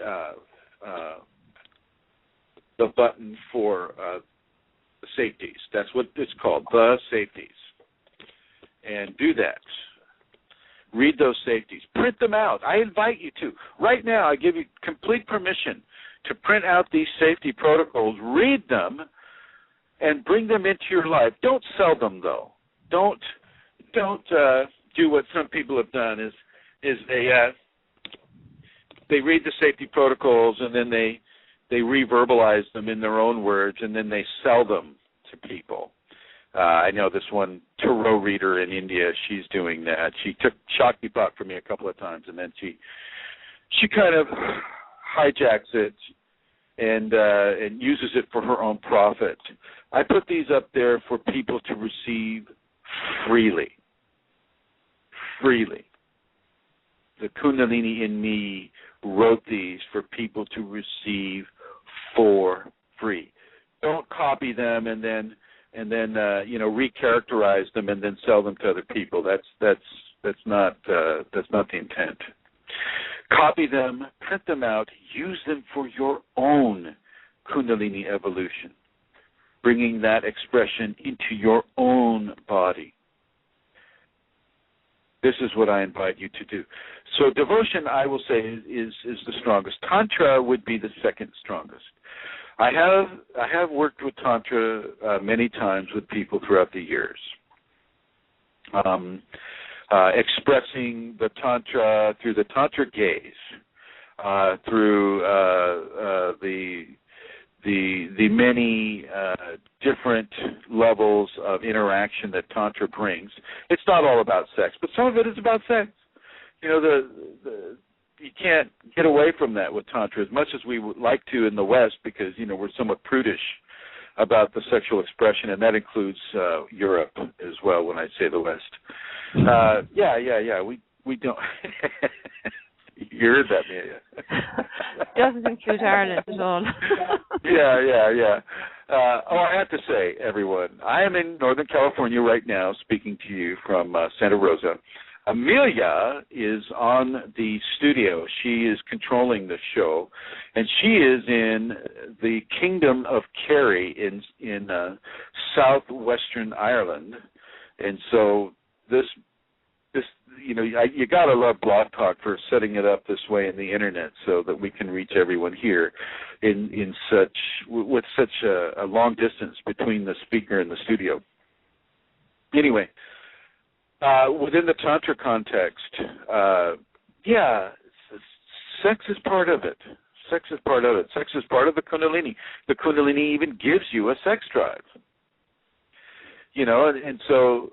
the button for the safeties. That's what it's called, the safeties. And do that. Read those safeties. Print them out. I invite you to. Right now, I give you complete permission to print out these safety protocols, read them, and bring them into your life. Don't sell them, though. Don't do what some people have done. Is they read the safety protocols and then they reverbalize them in their own words and then they sell them to people. I know this one tarot reader in India. She's doing that. She took Shaktipat from me a couple of times, and then she kind of hijacks it and uses it for her own profit. I put these up there for people to receive freely. Freely. The Kundalini in me wrote these for people to receive for free. Don't copy them and then recharacterize them and then sell them to other people. That's not the intent. Copy them, print them out, use them for your own Kundalini evolution, bringing that expression into your own body. This is what I invite you to do. So devotion, I will say, is the strongest. Tantra would be the second strongest. I have worked with Tantra many times with people throughout the years, expressing the Tantra through the Tantra gaze, through the many different levels of interaction that Tantra brings. It's not all about sex, but some of it is about sex. You know, you can't get away from that with Tantra as much as we would like to in the West, because, you know, we're somewhat prudish about the sexual expression, and that includes Europe as well when I say the West. We don't. You heard that, Amelia. Doesn't include Ireland at all. Yeah. I have to say, everyone, I am in Northern California right now speaking to you from Santa Rosa. Amelia is on the studio. She is controlling the show, and she is in the Kingdom of Kerry in southwestern Ireland. And so this you gotta love Blog Talk for setting it up this way in the internet so that we can reach everyone here with such a long distance between the speaker and the studio. Anyway. Within the Tantra context, sex is part of it. Sex is part of it. Sex is part of the Kundalini. The Kundalini even gives you a sex drive. You know, and so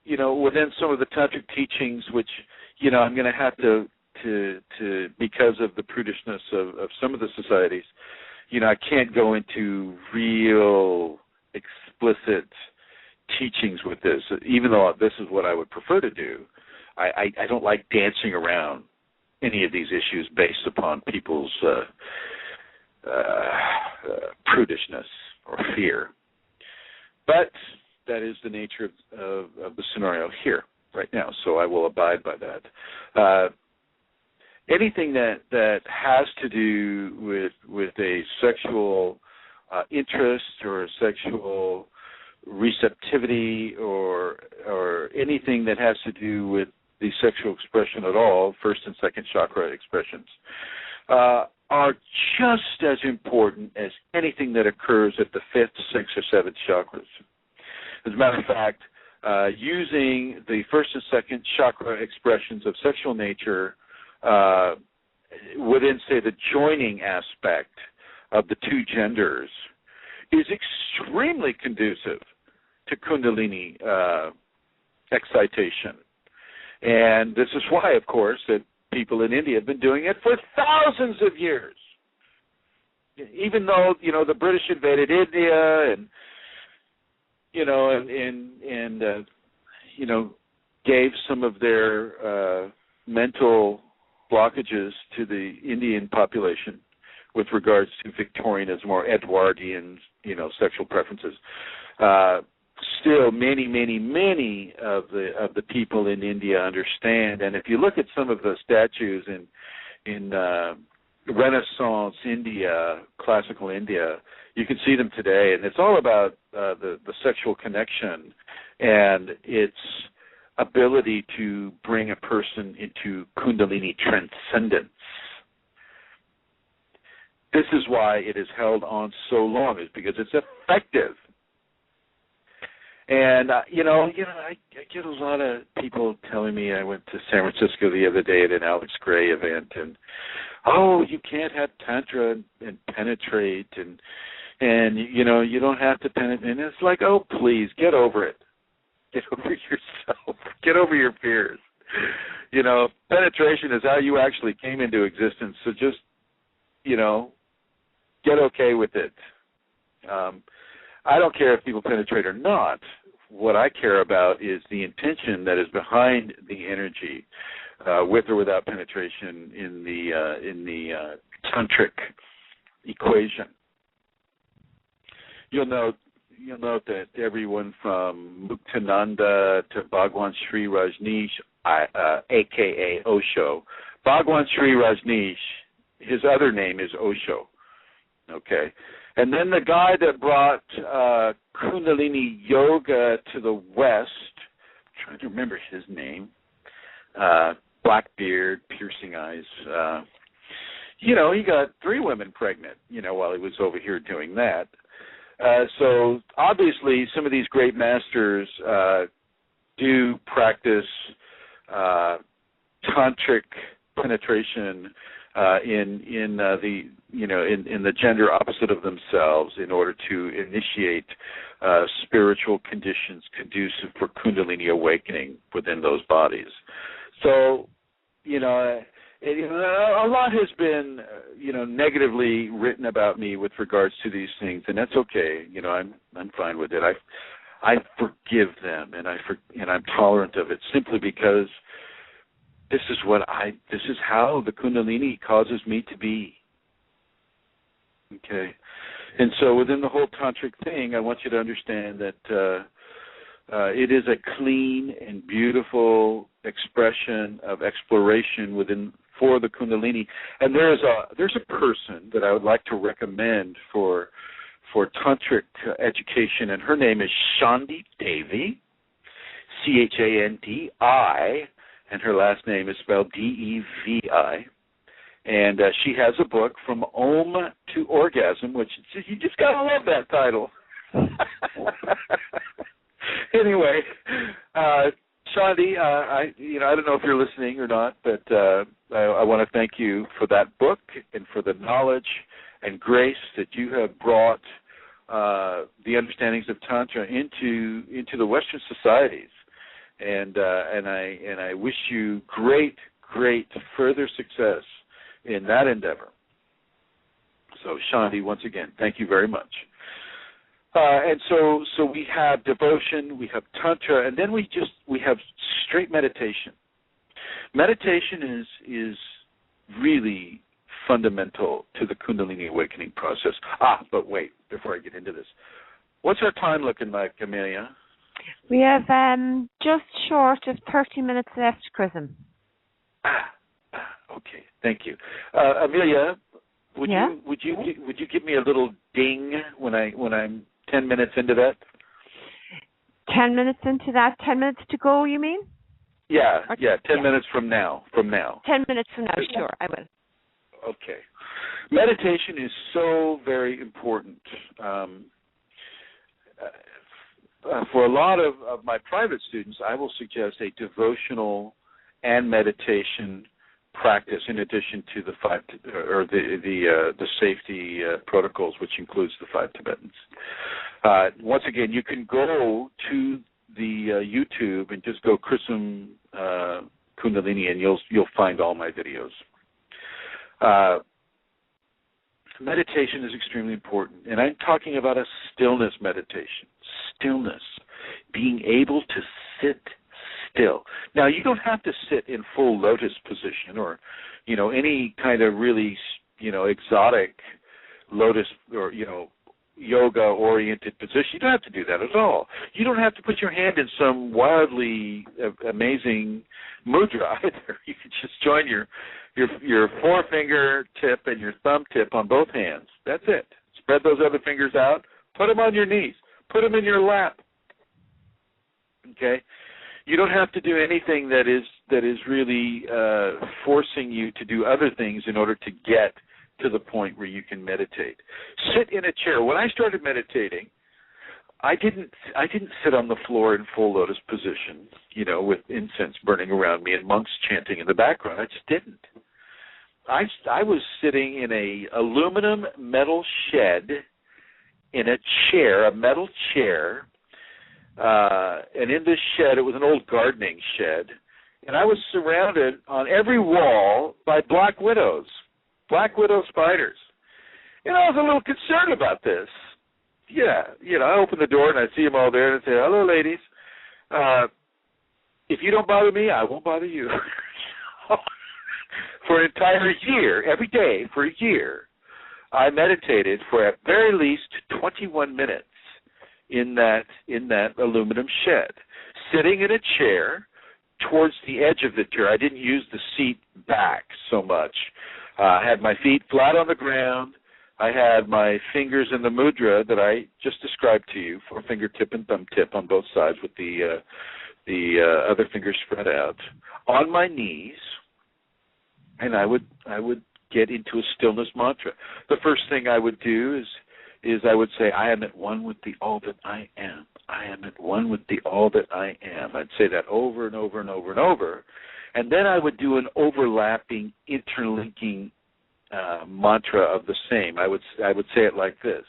within some of the tantric teachings, which, I'm going to have to because of the prudishness of some of the societies, I can't go into real explicit teachings with this, even though this is what I would prefer to do. I don't like dancing around any of these issues based upon people's prudishness or fear. But that is the nature of the scenario here right now, so I will abide by that. Anything that has to do with a sexual interest or a sexual receptivity or anything that has to do with the sexual expression at all, first and second chakra expressions, are just as important as anything that occurs at the fifth, sixth, or seventh chakras. As a matter of fact, using the first and second chakra expressions of sexual nature within, say, the joining aspect of the two genders is extremely conducive to Kundalini excitation. And this is why, of course, that people in India have been doing it for thousands of years. Even though, the British invaded India and gave some of their mental blockages to the Indian population with regards to Victorianism or Edwardian, sexual preferences. Still, many, many, many of the people in India understand. And if you look at some of the statues in Renaissance India, classical India, you can see them today, and it's all about the sexual connection and its ability to bring a person into Kundalini transcendence. This is why it is held on so long, is because it's effective. And, I get a lot of people telling me, I went to San Francisco the other day at an Alex Gray event, and, you can't have Tantra and penetrate, and you don't have to penetrate. And it's like, please, get over it. Get over yourself. Get over your fears. Penetration is how you actually came into existence, so just, get okay with it. I don't care if people penetrate or not. What I care about is the intention that is behind the energy, with or without penetration in the tantric equation. You'll note that everyone from Muktananda to Bhagwan Sri Rajneesh, a.k.a. Osho. Bhagwan Sri Rajneesh, his other name is Osho. Okay. And then the guy that brought Kundalini Yoga to the West, I'm trying to remember his name, black beard, piercing eyes. He got 3 women pregnant, while he was over here doing that. So obviously some of these great masters do practice tantric penetration in the gender opposite of themselves in order to initiate spiritual conditions conducive for Kundalini awakening within those bodies. So, a lot has been, negatively written about me with regards to these things, and that's okay. I'm fine with it. I forgive them, and I'm tolerant of it simply because this is how the Kundalini causes me to be. Okay. And so within the whole tantric thing, I want you to understand that it is a clean and beautiful expression of exploration for the Kundalini. And there's a person that I would like to recommend for tantric education, and her name is Shandi Devi, Chandi, and her last name is spelled Devi. And she has a book, From Om to Orgasm, which you just got to love that title. Anyway, Shandi, I don't know if you're listening or not, but I want to thank you for that book and for the knowledge and grace that you have brought the understandings of Tantra into the Western societies. and I wish you great further success in that endeavor. So Shanti, once again, thank you very much. And so we have devotion, we have tantra, and then we have straight meditation. Meditation is really fundamental to the Kundalini awakening process. But wait, before I get into this, what's our time looking like, Amelia? We have just short of 30 minutes left, chrism. Okay, thank you, Amelia. Would Yeah? you give me a little ding when I'm 10 minutes into that? 10 minutes into that. 10 minutes to go, you mean? Yeah. 10 minutes from now. 10 minutes from now, sure, I will. Okay. Meditation is so very important. For a lot of my private students, I will suggest a devotional and meditation practice in addition to the safety protocols, which includes the 5 Tibetans. Once again, you can go to the YouTube and just go chrism Kundalini, and you'll find all my videos. Meditation is extremely important, and I'm talking about a stillness meditation. Stillness, being able to sit still. Now, you don't have to sit in full lotus position or, any kind of really, exotic lotus or, yoga-oriented position. You don't have to do that at all. You don't have to put your hand in some wildly amazing mudra either. You can just join your forefinger tip and your thumb tip on both hands. That's it. Spread those other fingers out. Put them on your knees. Put them in your lap. Okay? You don't have to do anything that is really forcing you to do other things in order to get to the point where you can meditate. Sit in a chair. When I started meditating, I didn't sit on the floor in full lotus position, with incense burning around me and monks chanting in the background. I just didn't. I was sitting in a aluminum metal shed in a chair, a metal chair, and in this shed, it was an old gardening shed, and I was surrounded on every wall by black widow spiders. I was a little concerned about this. I open the door and I see them all there and I say, hello, ladies. If you don't bother me, I won't bother you. For an entire year, every day for a year, I meditated for at very least 21 minutes in that aluminum shed, sitting in a chair towards the edge of the chair. I didn't use the seat back so much. I had my feet flat on the ground. I had my fingers in the mudra that I just described to you, forefinger tip and thumb tip on both sides with the other fingers spread out, on my knees, and I would get into a stillness mantra. The first thing I would do is I would say, I am at one with the all that I am. I am at one with the all that I am. I'd say that over and over and over and over. And then I would do an overlapping, interlinking mantra of the same. I would say it like this.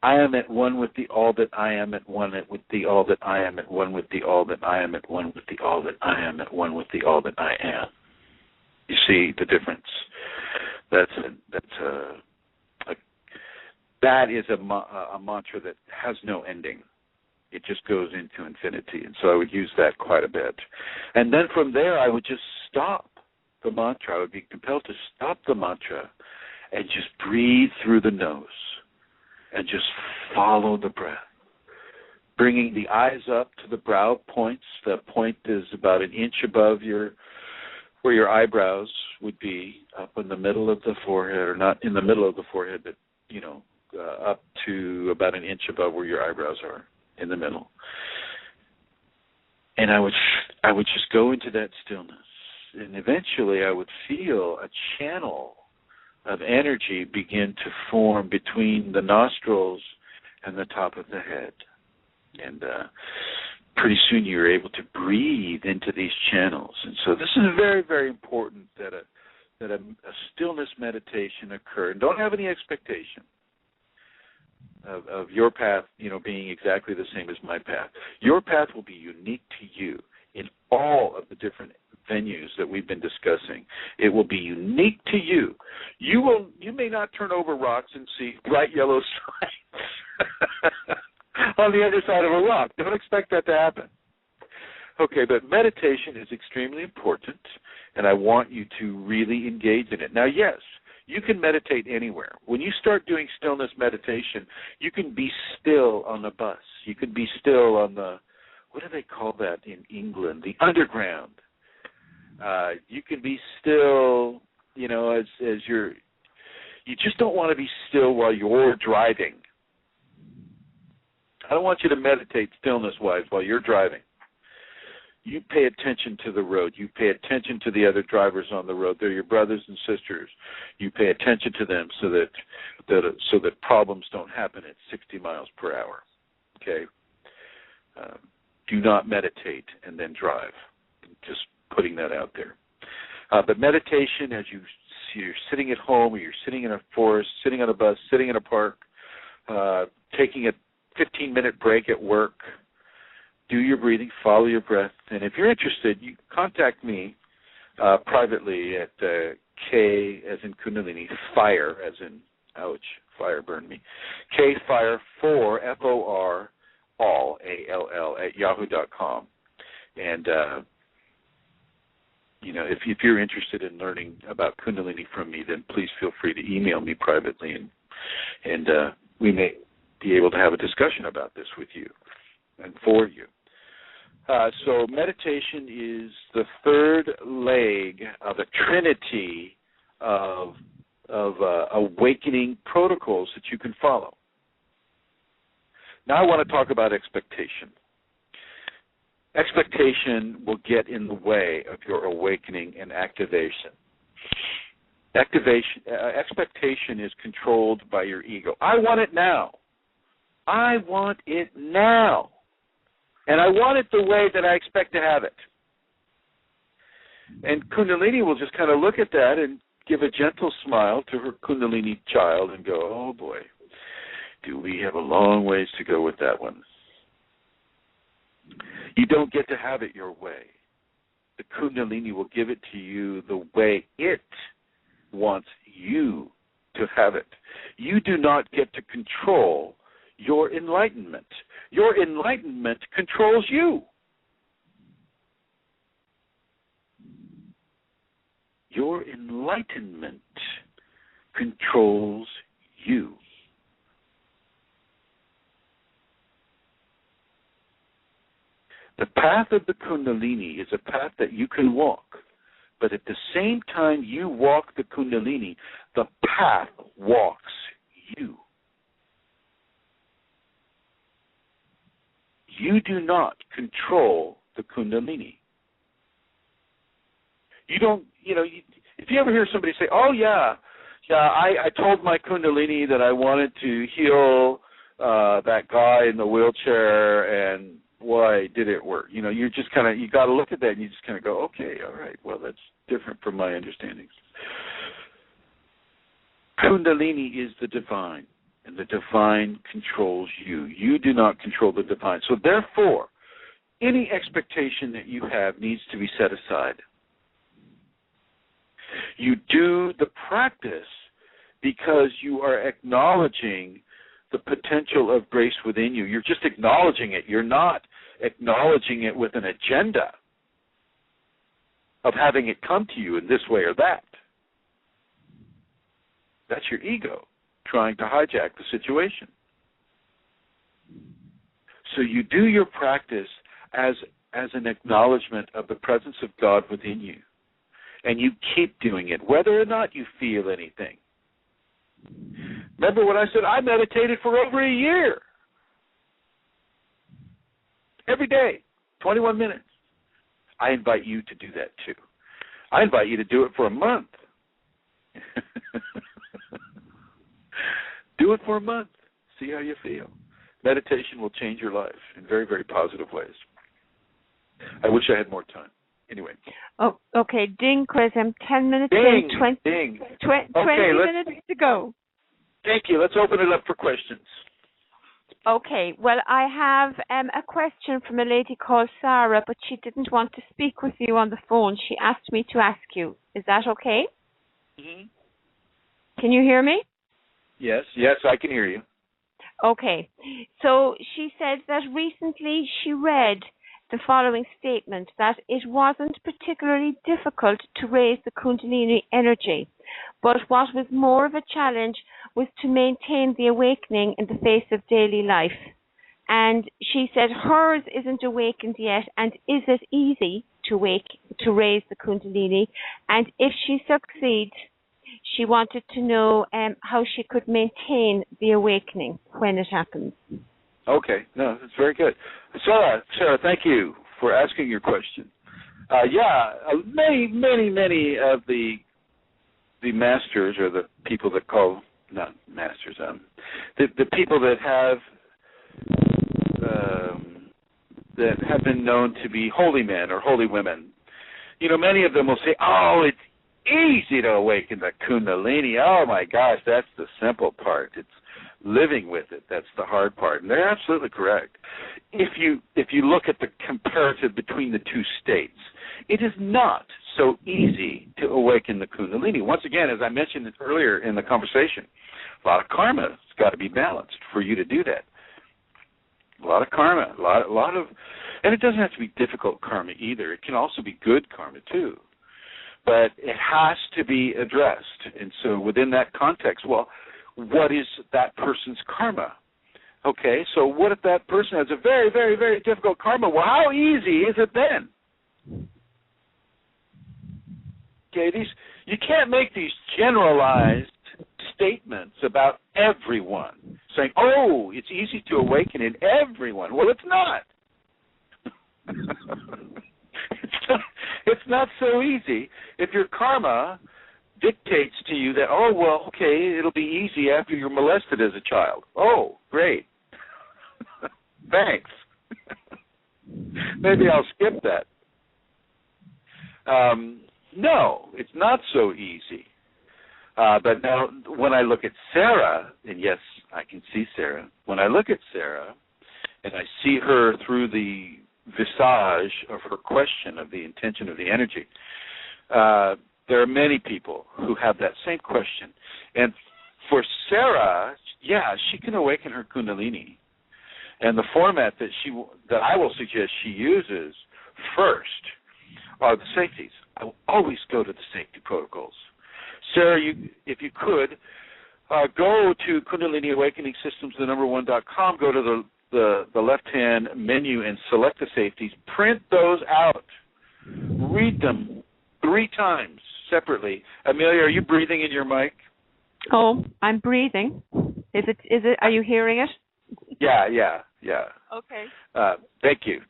I am at one with the all that I am, at one with the all that I am, at one with the all that I am, at one with the all that I am, at one with the all that I am. You see the difference? That is a mantra that has no ending. It just goes into infinity, and so I would use that quite a bit. And then from there, I would just stop the mantra. I would be compelled to stop the mantra and just breathe through the nose and just follow the breath, bringing the eyes up to the brow points. The point is about an inch above where your eyebrows would be, up in the middle of the forehead, or not in the middle of the forehead, but up to about an inch above where your eyebrows are, in the middle. And I would just go into that stillness, and eventually I would feel a channel of energy begin to form between the nostrils and the top of the head. And pretty soon you're able to breathe into these channels. And so this is very, very important that a stillness meditation occur. And don't have any expectation of your path, being exactly the same as my path. Your path will be unique to you. in all of the different venues that we've been discussing. It will be unique to you. You may not turn over rocks and see bright yellow stripes on the other side of a rock. Don't expect that to happen. Okay, but meditation is extremely important, and I want you to really engage in it. Now, yes, you can meditate anywhere. When you start doing stillness meditation, you can be still on the bus. You can be still on the, what do they call that in England? The underground. You can be still, as you just don't want to be still while you're driving. I don't want you to meditate stillness-wise while you're driving. You pay attention to the road. You pay attention to the other drivers on the road. They're your brothers and sisters. You pay attention to them so that problems don't happen at 60 miles per hour. Okay? Do not meditate and then drive. Just putting that out there. But meditation, as you're sitting at home or you're sitting in a forest, sitting on a bus, sitting in a park, taking a 15-minute break at work, do your breathing, follow your breath. And if you're interested, you contact me privately at K as in Kundalini, fire as in, ouch, fire burned me, KFire4, FOR, all, ALL, at yahoo.com. And, if you're interested in learning about Kundalini from me, then please feel free to email me privately, and we may be able to have a discussion about this with you and for you. So meditation is the third leg of a trinity of awakening protocols that you can follow. Now I want to talk about expectation. Expectation will get in the way of your awakening and activation. Expectation is controlled by your ego. I want it now. I want it now. And I want it the way that I expect to have it. And Kundalini will just kind of look at that and give a gentle smile to her Kundalini child and go, oh boy, do we have a long ways to go with that one. You don't get to have it your way. The Kundalini will give it to you the way it wants you to have it. You do not get to control your enlightenment. Your enlightenment controls you. Your enlightenment controls you. The path of the Kundalini is a path that you can walk, but at the same time you walk the Kundalini, the path walks you. You do not control the Kundalini. You don't, if you ever hear somebody say, oh, I told my Kundalini that I wanted to heal that guy in the wheelchair, and why did it work? You're just you got to look at that and you just kind of go, okay, all right, well, that's different from my understandings. Kundalini is the divine, and the divine controls you. You do not control the divine. So therefore, any expectation that you have needs to be set aside. You do the practice because you are acknowledging the potential of grace within you. You're just acknowledging it. You're not acknowledging it with an agenda of having it come to you in this way or that. That's your ego trying to hijack the situation. So you do your practice as an acknowledgement of the presence of God within you. And you keep doing it, whether or not you feel anything. Remember when I said I meditated for over a year? Every day, 21 minutes. I invite you to do that too. I invite you to do it for a month. Do it for a month. See how you feel. Meditation will change your life in very, very positive ways. I wish I had more time. Anyway. Oh, okay. Ding, chrism. 10 minutes ding, in, 20, ding. 20 minutes to go. Thank you. Let's open it up for questions. Okay, well, I have a question from a lady called Sarah, but she didn't want to speak with you on the phone. She asked me to ask you. Is that okay? Mm-hmm. Can you hear me? Yes, I can hear you. Okay, so she said that recently she read the following statement, that it wasn't particularly difficult to raise the Kundalini energy, but what was more of a challenge was to maintain the awakening in the face of daily life. And she said hers isn't awakened yet, and is it easy to raise the Kundalini? And if she succeeds, she wanted to know how she could maintain the awakening when it happens. Okay, no, that's very good. Sarah, thank you for asking your question. Many of the masters, or the people that call, not masters, the people that have been known to be holy men or holy women, many of them will say, oh, it's easy to awaken the Kundalini. Oh my gosh, that's the simple part. It's living with it. That's the hard part. And they're absolutely correct. If you look at the comparative between the two states, it is not so easy to awaken the Kundalini. Once again, as I mentioned earlier in the conversation, a lot of karma has got to be balanced for you to do that. A lot of karma, a lot of, and it doesn't have to be difficult karma either. It can also be good karma too. But it has to be addressed. And so within that context, well, what is that person's karma? Okay, so what if that person has a very, very, very difficult karma? Well, how easy is it then? Okay, you can't make these generalized statements about everyone, saying, oh, it's easy to awaken in everyone. Well, it's not. It's not so easy. If your karma dictates to you that, oh, well, okay, it'll be easy after you're molested as a child. Oh, great. Thanks. Maybe I'll skip that. No, it's not so easy. But now when I look at Sarah, and yes, I can see Sarah. When I look at Sarah and I see her through the visage of her question, of the intention of the energy, there are many people who have that same question. And for Sarah, yeah, she can awaken her Kundalini. And the format that I will suggest she uses first are the safeties. I will always go to the safety protocols. Sarah, if you could, go to Kundalini Awakening Systems, #1.com, go to the left-hand menu and select the safeties. Print those out. Read them 3 times separately. Amelia, are you breathing in your mic? Oh, I'm breathing. Is it? Are you hearing it? Yeah. Okay. Thank you.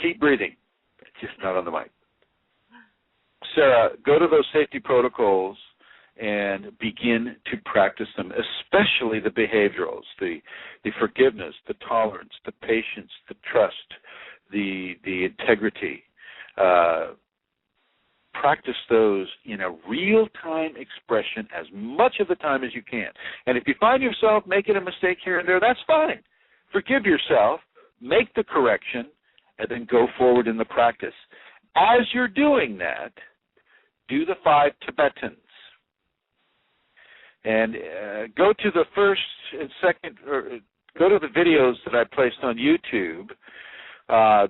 Keep breathing, just not on the mic. Sarah, go to those safety protocols and begin to practice them, especially the behaviorals, the forgiveness, the tolerance, the patience, the trust, the integrity. Practice those in a real-time expression as much of the time as you can. And if you find yourself making a mistake here and there, that's fine. Forgive yourself, make the correction, and then go forward in the practice. As you're doing that, do the 5 Tibetans. And go to the first and second, or go to the videos that I placed on YouTube.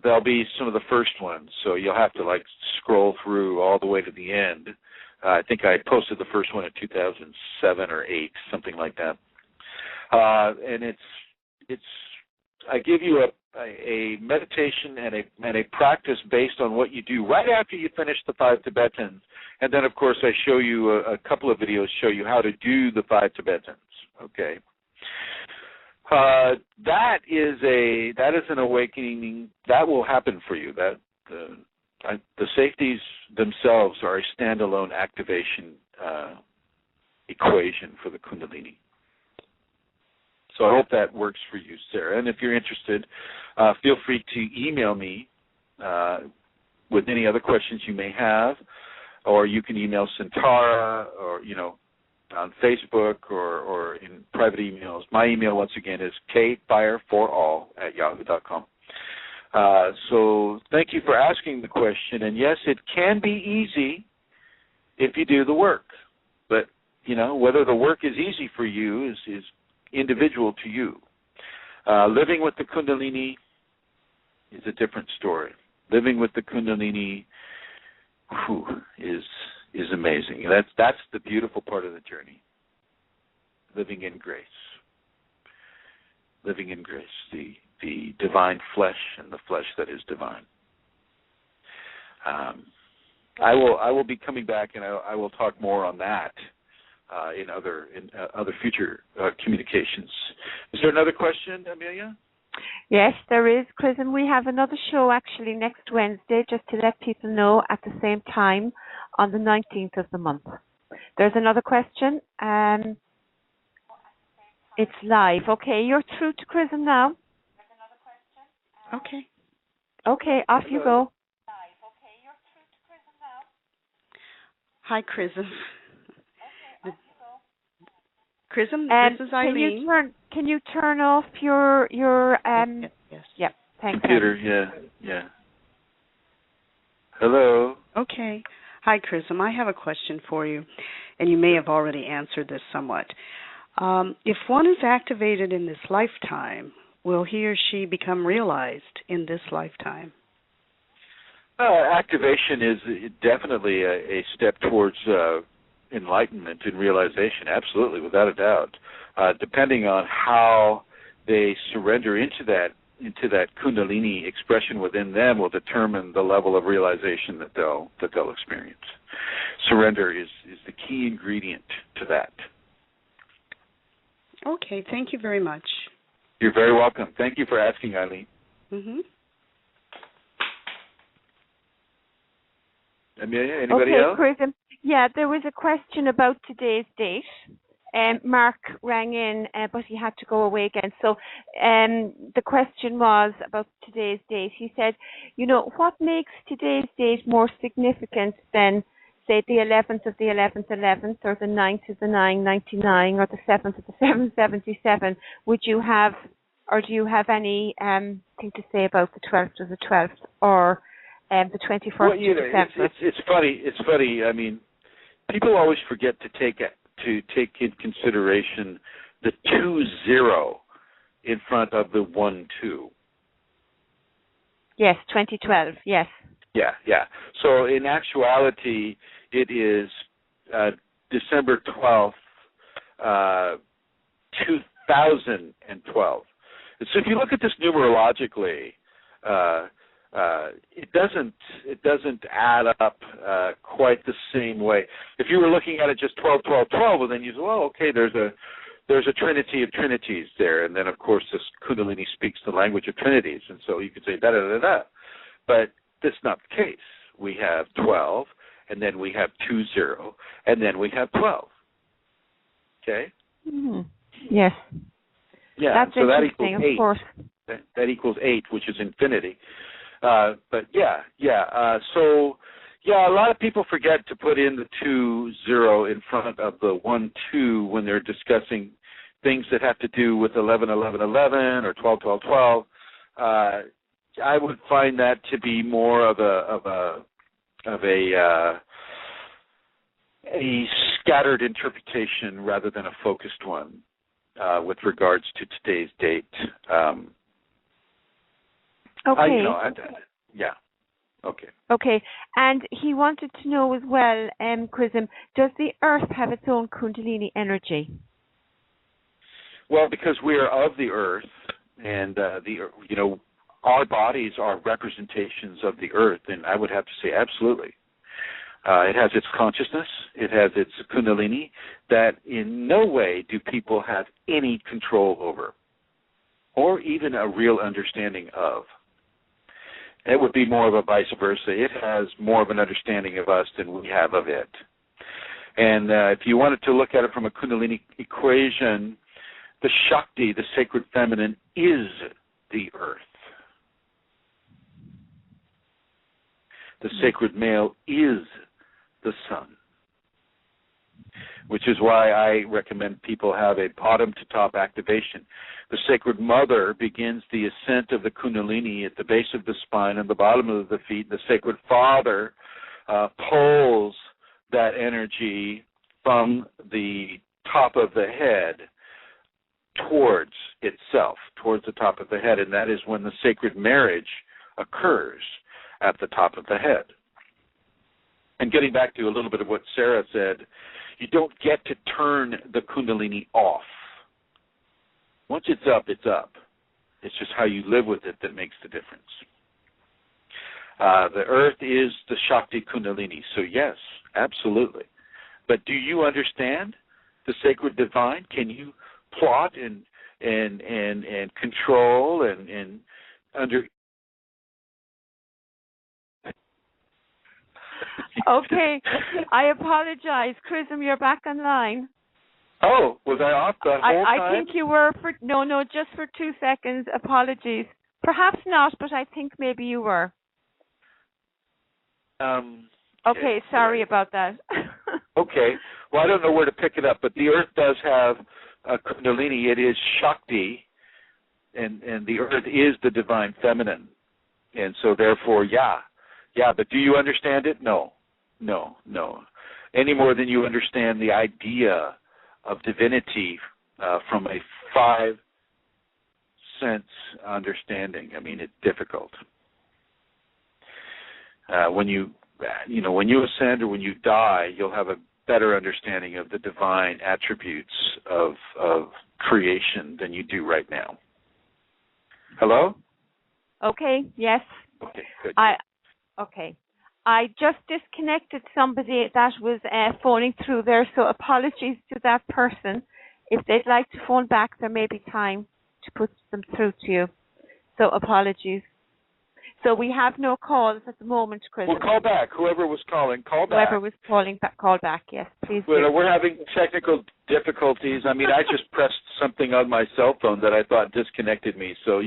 There'll be some of the first ones, so you'll have to scroll through all the way to the end. I think I posted the first one in 2007 or 8, something like that. And it's I give you a meditation and a practice based on what you do right after you finish the 5 Tibetans. And then, of course, I show you a couple of videos show you how to do the 5 Tibetans. Okay. That is an awakening that will happen for you. That the safeties themselves are a standalone activation equation for the Kundalini. So I hope that works for you, Sarah. And if you're interested, feel free to email me with any other questions you may have, or you can email Santara, or on Facebook or in private emails. My email, once again, is kfire4all@yahoo.com. So thank you for asking the question. And yes, it can be easy if you do the work. But, whether the work is easy for you is individual to you. Living with the Kundalini is a different story. Living with the Kundalini is amazing. That's the beautiful part of the journey. Living in grace. Living in grace, the divine flesh and the flesh that is divine. I will be coming back, and I will talk more on that in other future communications. Is there another question, Amelia? Yes, there is, chrism. We have another show actually next Wednesday, just to let people know, at the same time on the 19th of the month. There's another question. It's live. Okay, you're through to chrism now. There's another question. Okay. Okay, off you go. Hi, chrism. chrism, this is Eileen. Can you turn off your Yes. Yeah, thanks. Computer, yeah. Hello. Okay. Hi, chrism. I have a question for you, and you may have already answered this somewhat. If one is activated in this lifetime, will he or she become realized in this lifetime? Activation is definitely a step towards enlightenment and realization, absolutely, without a doubt. Depending on how they surrender into that Kundalini expression within them will determine the level of realization that they'll experience. Surrender is the key ingredient to that. Okay, thank you very much. You're very welcome. Thank you for asking, Eileen. Mm-hmm. Amelia, anybody else? Okay, chrism. Yeah, there was a question about today's date. Mark rang in, but he had to go away again. So the question was about today's date. He said, what makes today's date more significant than, say, the 11th of the 11th, or the 9th of the 999, or the 7th of the 777? Would you have, or do you have any thing to say about the 12th of the 12th, or the 21st of December? It's funny. I mean, people always forget to take in consideration the 20 in front of the 12. Yes, 2012. Yes. Yeah. So in actuality, it is December 12th, 2012. And so if you look at this numerologically, it doesn't add up quite the same way. If you were looking at it just 12, 12, 12, well, then you say, well, okay, there's a trinity of trinities there, and then of course this Kundalini speaks the language of trinities, and so you could say da da da da. But that's not the case. We have 12, and then we have 20, and then we have 12. Okay. Mm-hmm. Yes. Yeah. That's so that interesting, equals 8. Of course. That equals 8, which is infinity. But yeah. So a lot of people forget to put in the 20 in front of the 12 when they're discussing things that have to do with 11, 11, 11, or 12, 12, 12. I would find that to be more of a scattered interpretation rather than a focused one with regards to today's date. Okay. Yeah. Okay. Okay. And he wanted to know as well, chrism, does the Earth have its own Kundalini energy? Well, because we are of the Earth, and our bodies are representations of the Earth, and I would have to say absolutely. It has its consciousness, it has its Kundalini, that in no way do people have any control over, or even a real understanding of. It would be more of a vice versa. It has more of an understanding of us than we have of it. And if you wanted to look at it from a Kundalini equation, the Shakti, the sacred feminine, is the Earth. The sacred male is the sun. which is why I recommend people have a bottom-to-top activation. The Sacred Mother begins the ascent of the Kundalini at the base of the spine and the bottom of the feet. The Sacred Father pulls that energy from the top of the head towards itself, towards the top of the head, and that is when the sacred marriage occurs at the top of the head. And getting back to a little bit of what Sarah said, you don't get to turn the Kundalini off. Once it's up, it's up. It's just how you live with it that makes the difference. The earth is the Shakti Kundalini, so yes, absolutely. But do you understand the sacred divine? Can you plot and control and under? Okay, I apologize, chrism. You're back online. Oh, was I off the whole time? I think you were for just for 2 seconds. Apologies. Perhaps not, but I think maybe you were. Okay, sorry about that. Okay. Well, I don't know where to pick it up, but the earth does have a Kundalini. It is Shakti, and the earth is the divine feminine. And so therefore, yeah. But do you understand it? No. Any more than you understand the idea of divinity from a 5-sense understanding. I mean, it's difficult. When you ascend or when you die, you'll have a better understanding of the divine attributes of creation than you do right now. Hello? Okay, yes. Okay, good. Okay. I just disconnected somebody that was phoning through there, so apologies to that person. If they'd like to phone back, there may be time to put them through to you. So apologies. So we have no calls at the moment, Chris. Well, call back. Whoever was calling, call back. Whoever was calling, call back, yes, please. Well, we're having technical difficulties. I mean, I just pressed something on my cell phone that I thought disconnected me, so,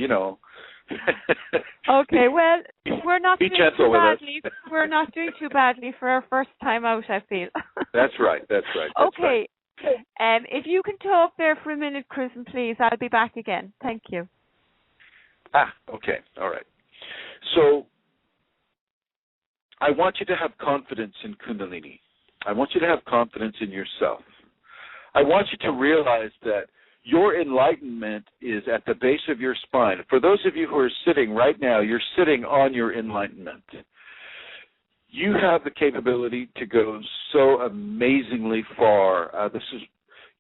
Okay, well, we're not doing too badly. Us. We're not doing too badly for our first time out, I feel. That's right. Okay. Right. If you can talk there for a minute, chrism, please, I'll be back again. Thank you. Okay. All right. So I want you to have confidence in Kundalini. I want you to have confidence in yourself. I want you to realize that your enlightenment is at the base of your spine. For those of you who are sitting right now, you're sitting on your enlightenment. You have the capability to go so amazingly far. This is,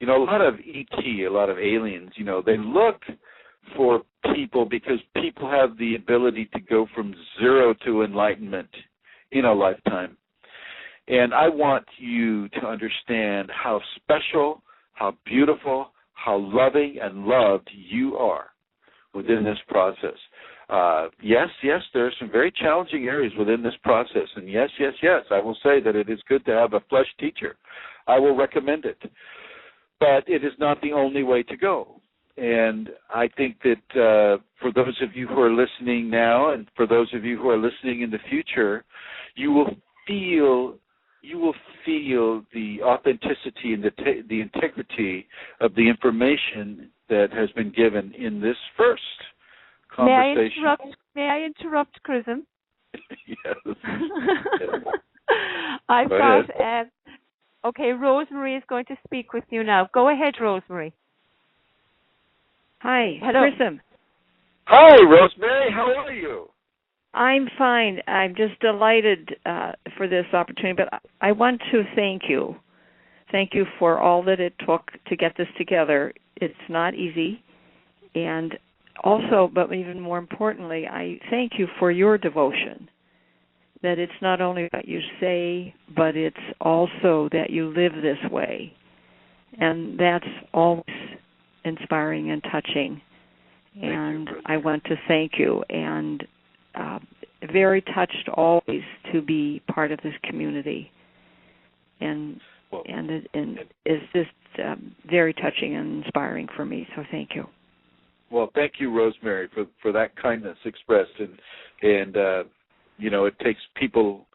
a lot of ET, a lot of aliens, they look for people because people have the ability to go from zero to enlightenment in a lifetime. And I want you to understand how special, how beautiful, how loving and loved you are within this process. Yes, there are some very challenging areas within this process. And yes, I will say that it is good to have a flesh teacher. I will recommend it. But it is not the only way to go. And I think that for those of you who are listening now and for those of you who are listening in the future, you will feel the authenticity and the integrity of the information that has been given in this first conversation. May I interrupt, chrism? Yes. I've got, okay, Rosemary is going to speak with you now. Go ahead, Rosemary. Hi, hello. chrism. Hi, Rosemary. How are you? I'm fine. I'm just delighted for this opportunity, but I want to thank you. Thank you for all that it took to get this together. It's not easy. And also, but even more importantly, I thank you for your devotion, that it's not only what you say, but it's also that you live this way. And that's always inspiring and touching. And I want to thank you. And very touched always to be part of this community, and it's just very touching and inspiring for me. So thank you. Well, thank you, Rosemary, for that kindness expressed, and it takes people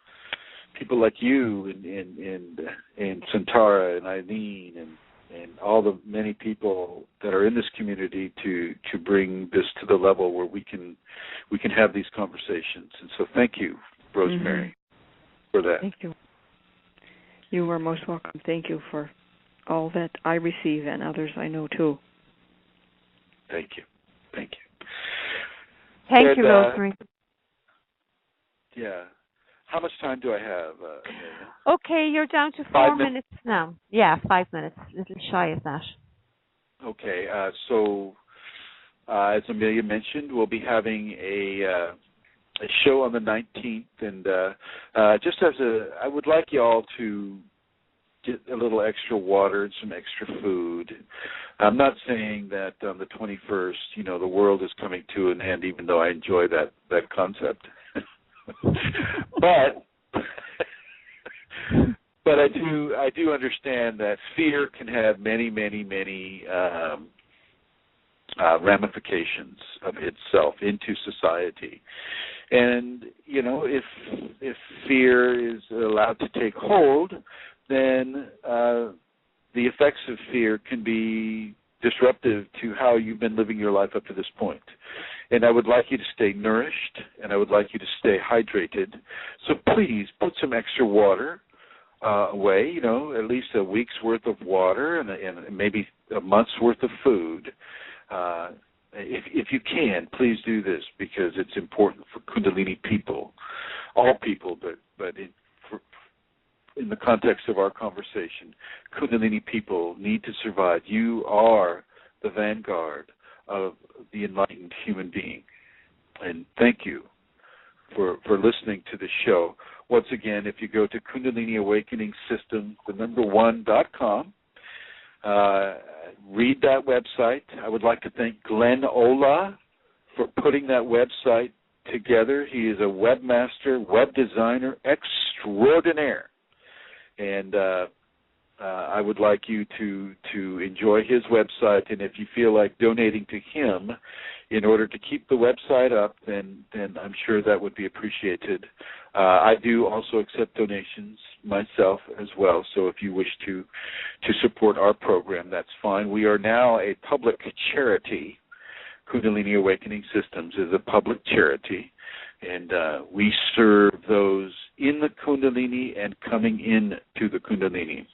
people like you and Santara and Eileen and all the many people that are in this community to bring this to the level where we can have these conversations. And so thank you, Rosemary, for that. Thank you. You are most welcome. Thank you for all that I receive and others I know too. Thank you. Thank you. Thank you, Rosemary. Yeah. How much time do I have, Amelia? Okay, you're down to 4 minutes now. Yeah, 5 minutes, a little shy of that. Okay, so as Amelia mentioned, we'll be having a show on the 19th, and just I would like you all to get a little extra water and some extra food. I'm not saying that on the 21st, the world is coming to an end, even though I enjoy that concept. But I do understand that fear can have many ramifications of itself into society, and if fear is allowed to take hold, then the effects of fear can be disruptive to how you've been living your life up to this point. And I would like you to stay nourished, and I would like you to stay hydrated. So please put some extra water away, at least a week's worth of water and maybe a month's worth of food. If you can, please do this, because it's important for Kundalini people, all people, but in the context of our conversation, Kundalini people need to survive. You are the vanguard of the enlightened human being. And thank you for listening to the show. Once again, if you go to Kundalini Awakening System, one.com, read that website. I would like to thank Glenn Ola for putting that website together. He is a webmaster, web designer extraordinaire. And I would like you to enjoy his website, and if you feel like donating to him in order to keep the website up, then I'm sure that would be appreciated. I do also accept donations myself as well, so if you wish to support our program, that's fine. We are now a public charity. Kundalini Awakening Systems is a public charity, and we serve those in the Kundalini and coming into the Kundalini.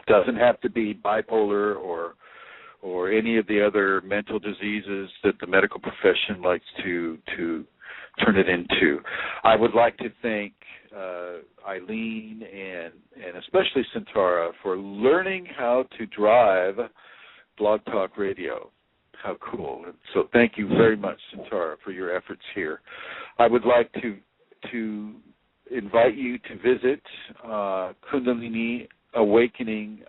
Doesn't have to be bipolar or any of the other mental diseases that the medical profession likes to turn it into. I would like to thank Eileen and especially Santara for learning how to drive Blog Talk Radio. How cool. And so thank you very much, Santara, for your efforts here. I would like to invite you to visit Kundalini Awakening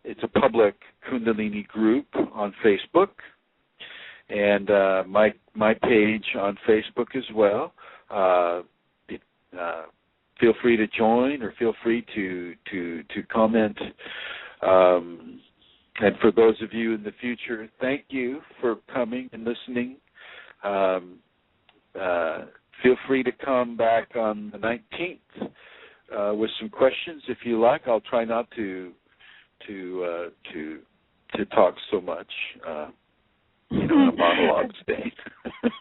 it's a public Kundalini group on Facebook, and my page on Facebook as well. Feel free to join, or feel free to comment. And for those of you in the future, thank you for coming and listening. Feel free to come back on the 19th. With some questions, if you like. I'll try not to talk so much, in a monologue state.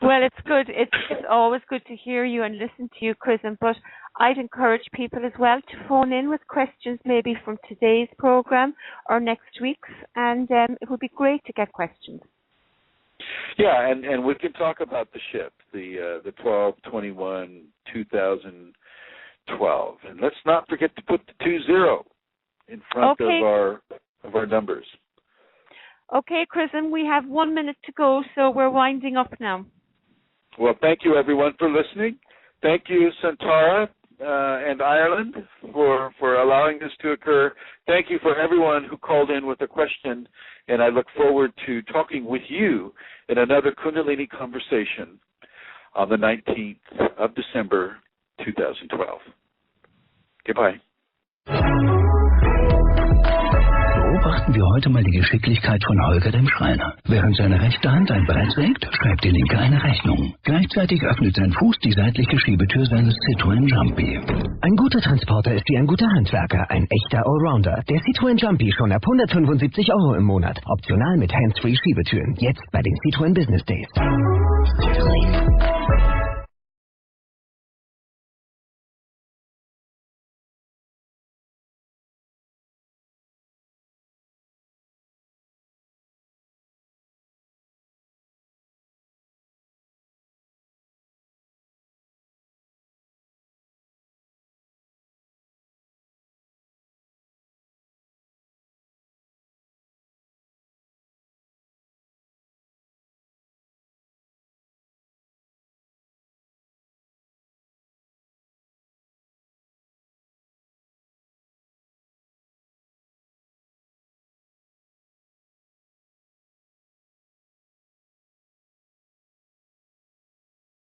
Well, it's good. It's always good to hear you and listen to you, chrism. But I'd encourage people as well to phone in with questions, maybe from today's program or next week's, and it would be great to get questions. Yeah, and we can talk about the ship, the 12/21/2012, and let's not forget to put the 20 in front of our numbers. Okay, chrism, we have 1 minute to go, so we're winding up now. Well, thank you, everyone, for listening. Thank you, Santara and Ireland, for allowing this to occur. Thank you for everyone who called in with a question, and I look forward to talking with you in another Kundalini Conversation on the 19th of December, 2012. Goodbye. Beobachten wir heute mal die Geschicklichkeit von Holger dem Schreiner. Während seine rechte Hand ein Brett sägt, schreibt die linke eine Rechnung. Gleichzeitig öffnet sein Fuß die seitliche Schiebetür seines Citroën Jumpy. Ein guter Transporter ist wie ein guter Handwerker, ein echter Allrounder. Der Citroën Jumpy schon ab 175 € im Monat. Optional mit Hands-Free Schiebetüren. Jetzt bei den Citroën Business Days. Citroën.